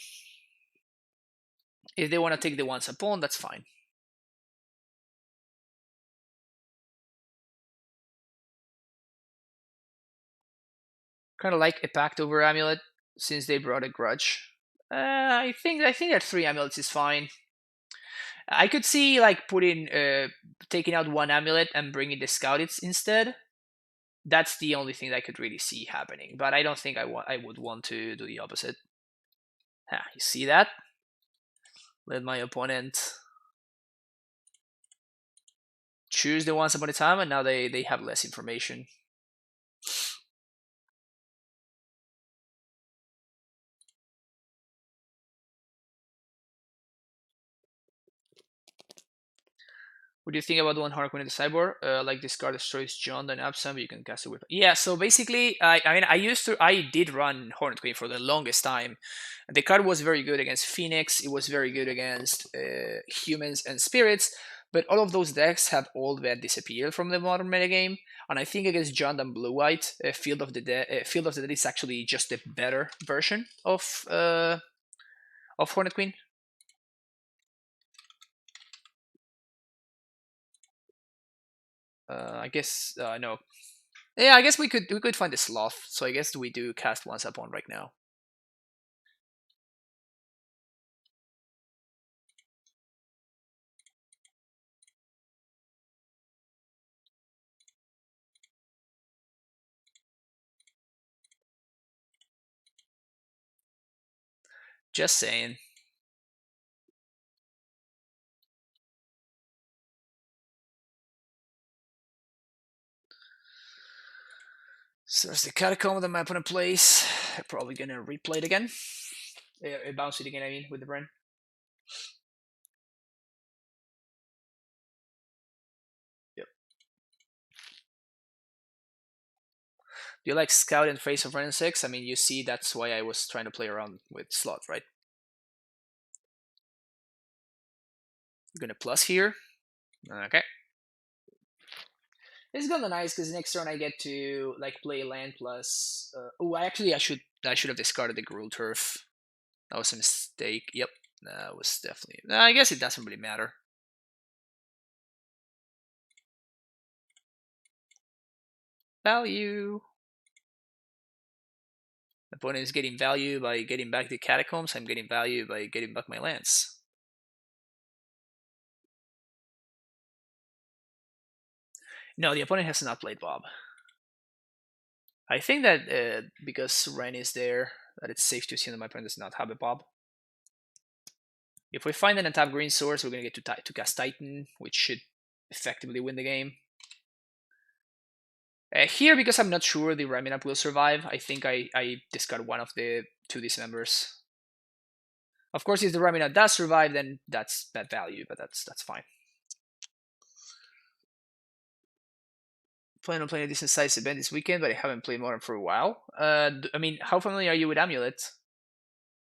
If they want to take the once upon, that's fine. Kind of like a pact over amulet, since they brought a grudge. I think that 3 amulets is fine. I could see like putting taking out 1 amulet and bringing the scout instead. That's the only thing that I could really see happening. But I don't think I would want to do the opposite. You see that? Let my opponent choose the once upon a time, and now they have less information. What do you think about the one Harkonnen in the sideboard? Like this card destroys John, then Absam, but you can cast it with. Yeah, so basically, I did run Hornet Queen for the longest time. The card was very good against Phoenix. It was very good against humans and spirits. But all of those decks have all that disappeared from the modern metagame. And I think against John and Blue White, Field of the Dead is actually just a better version of Hornet Queen. I guess no. Yeah, I guess we could find the sloth. So I guess we do cast once upon right now. Just saying. So there's the catacomb that my opponent plays. I'm probably gonna replay it again. Bounce it again, I mean, with the Bren. Yep. Do you like Scout and Face of Ren 6? I mean, you see, that's why I was trying to play around with slot, right? I'm gonna plus here. Okay. It's gonna nice because next turn I get to like play land plus. I should have discarded the Gruul Turf. That was a mistake. Yep, that was definitely. I guess it doesn't really matter. Value. The opponent is getting value by getting back the catacombs. I'm getting value by getting back my lands. No, the opponent has not played Bob. I think that because Ren is there, that it's safe to assume that my opponent does not have a Bob. If we find an untapped green source, we're going to get to cast Titan, which should effectively win the game. Here, because I'm not sure the Raminap will survive, I think I discard one of the 2 dismembers. Of course, if the Raminap does survive, then that's bad value, but that's fine. Plan on playing a decent sized event this weekend, but I haven't played Modern for a while. I mean, how familiar are you with Amulet?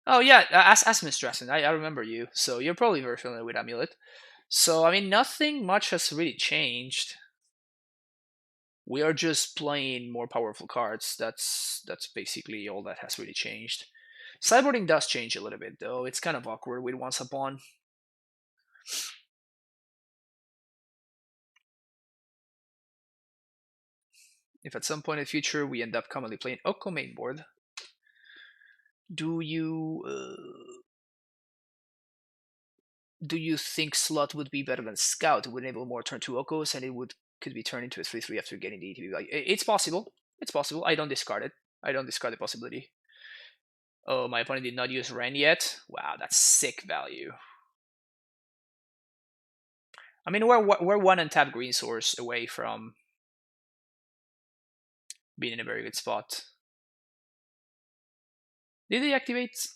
Oh yeah, ask Miss Dresden. I remember you, so you're probably very familiar with Amulet. So I mean, nothing much has really changed. We are just playing more powerful cards. That's basically all that has really changed. Sideboarding does change a little bit, though. It's kind of awkward with once upon. If at some point in the future we end up commonly playing Oko main board, do you think Slot would be better than Scout? It would enable more turn 2 Okos, and it could be turned into a 3/3 after getting the ETB value. It's possible. It's possible. I don't discard it. I don't discard the possibility. Oh, my opponent did not use Ren yet. Wow, that's sick value. I mean, we're one untapped green source away from being in a very good spot. Did they activate?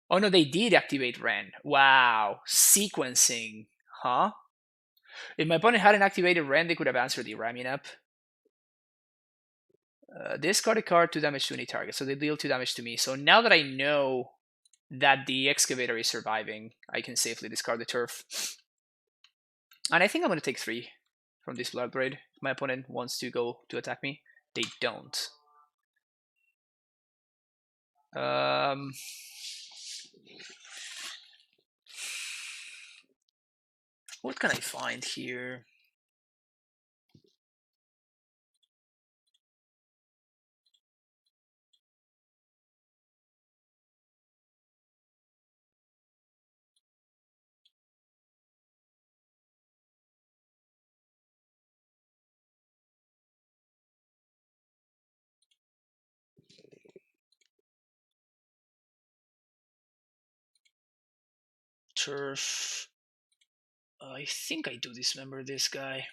Oh no, they did activate Ren. Wow, sequencing, huh? If my opponent hadn't activated Ren, they could have answered the ramming up. Discard a card, 2 damage to any target, so they deal 2 damage to me. So now that I know that the Excavator is surviving, I can safely discard the Turf. And I think I'm going to take 3 from this Blood Braid. If my opponent wants to go to attack me, they don't. What can I find here? Turf. I think I do dismember this guy.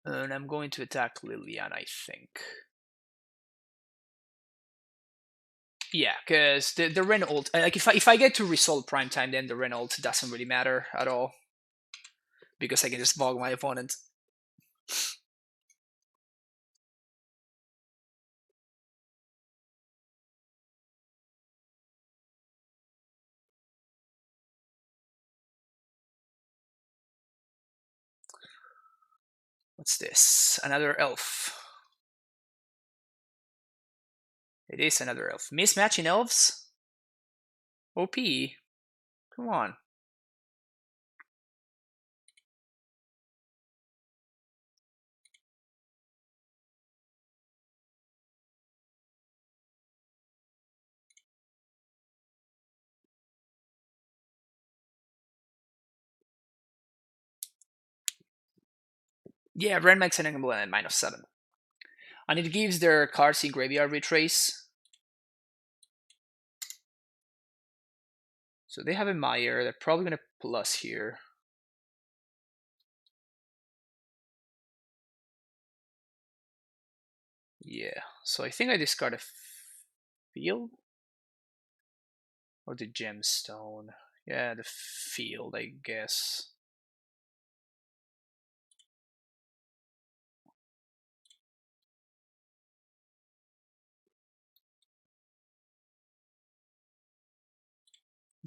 And I'm going to attack Liliana, I think. Yeah, because the Ren ult, like if I get to resolve prime time, then the Ren ult doesn't really matter at all, because I can just bog my opponent. What's this? Another elf. It is another elf. Mismatching elves? OP. Come on. Yeah, Ren makes an Amulet at -7. And it gives their cards in graveyard retrace. So they have a Meyer. They're probably going to plus here. Yeah, so I think I discard a field? Or the gemstone. Yeah, the field, I guess.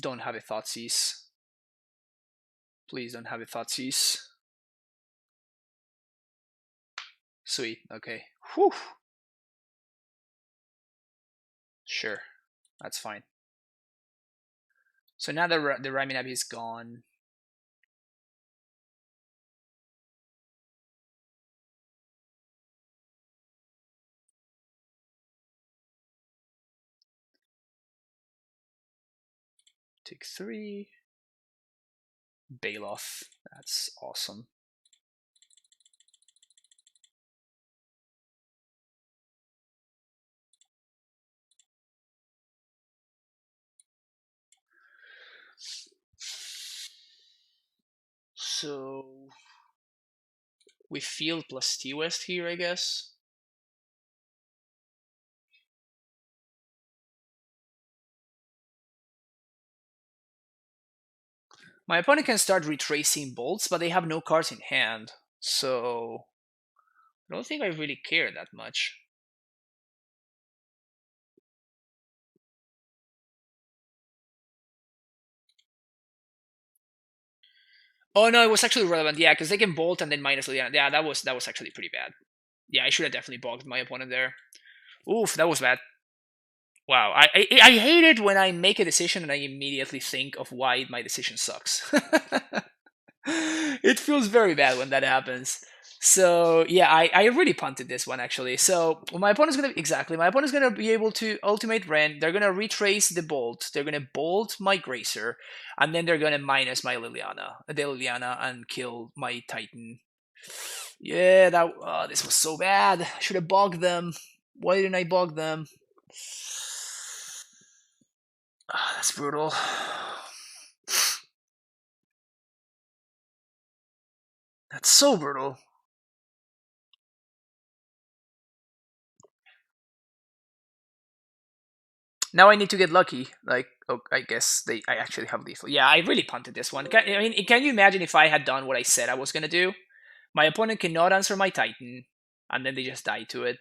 Don't have a Thoughtseize. Please don't have a Thoughtseize. Sweet, okay. Whew. Sure, that's fine. So now the Raminabi is gone. Take 3. Bailoff. That's awesome. So we field plus T-West here, I guess. My opponent can start retracing bolts, but they have no cards in hand, so I don't think I really care that much. Oh no, it was actually relevant. Yeah, because they can bolt and then minus Liliana. Yeah, that was actually pretty bad. Yeah, I should have definitely bogged my opponent there. Oof, that was bad. Wow, I hate it when I make a decision and I immediately think of why my decision sucks. It feels very bad when that happens. So yeah, I really punted this one actually. So my opponent's gonna exactly my opponent's gonna be able to ultimate Ren. They're gonna retrace the bolt. They're gonna bolt my Gracer, and then they're gonna minus my Liliana, and kill my Titan. Yeah, that this was so bad. I should have bogged them. Why didn't I bog them? Ah, that's brutal. That's so brutal. Now I need to get lucky. Like, oh, I guess I actually have lethal. Yeah, I really punted this one. I mean, can you imagine if I had done what I said I was gonna do? My opponent cannot answer my Titan, and then they just die to it.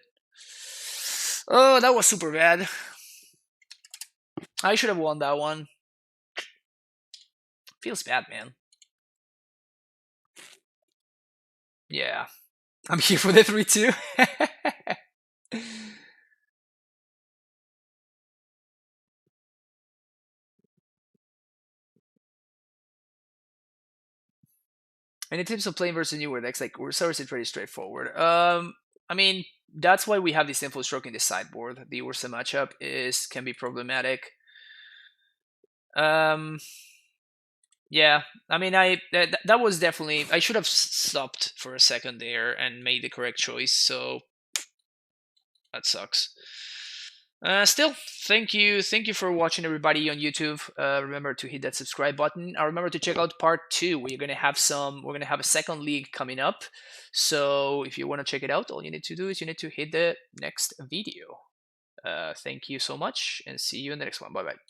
Oh, that was super bad. I should have won that one. Feels bad, man. Yeah, I'm here for the 3-2. And in terms of playing versus newer decks, like Whirza is pretty straightforward. I mean, that's why we have this info stroke in the sideboard. The Whirza matchup can be problematic. Um, yeah, I mean, that was definitely I should have stopped for a second there and made the correct choice. So that sucks. Still, thank you for watching, everybody on YouTube. Remember to hit that subscribe button. Remember to check out part 2. We're gonna have a second league coming up. So if you want to check it out, all you need to do is you need to hit the next video. Thank you so much, and see you in the next one. Bye bye.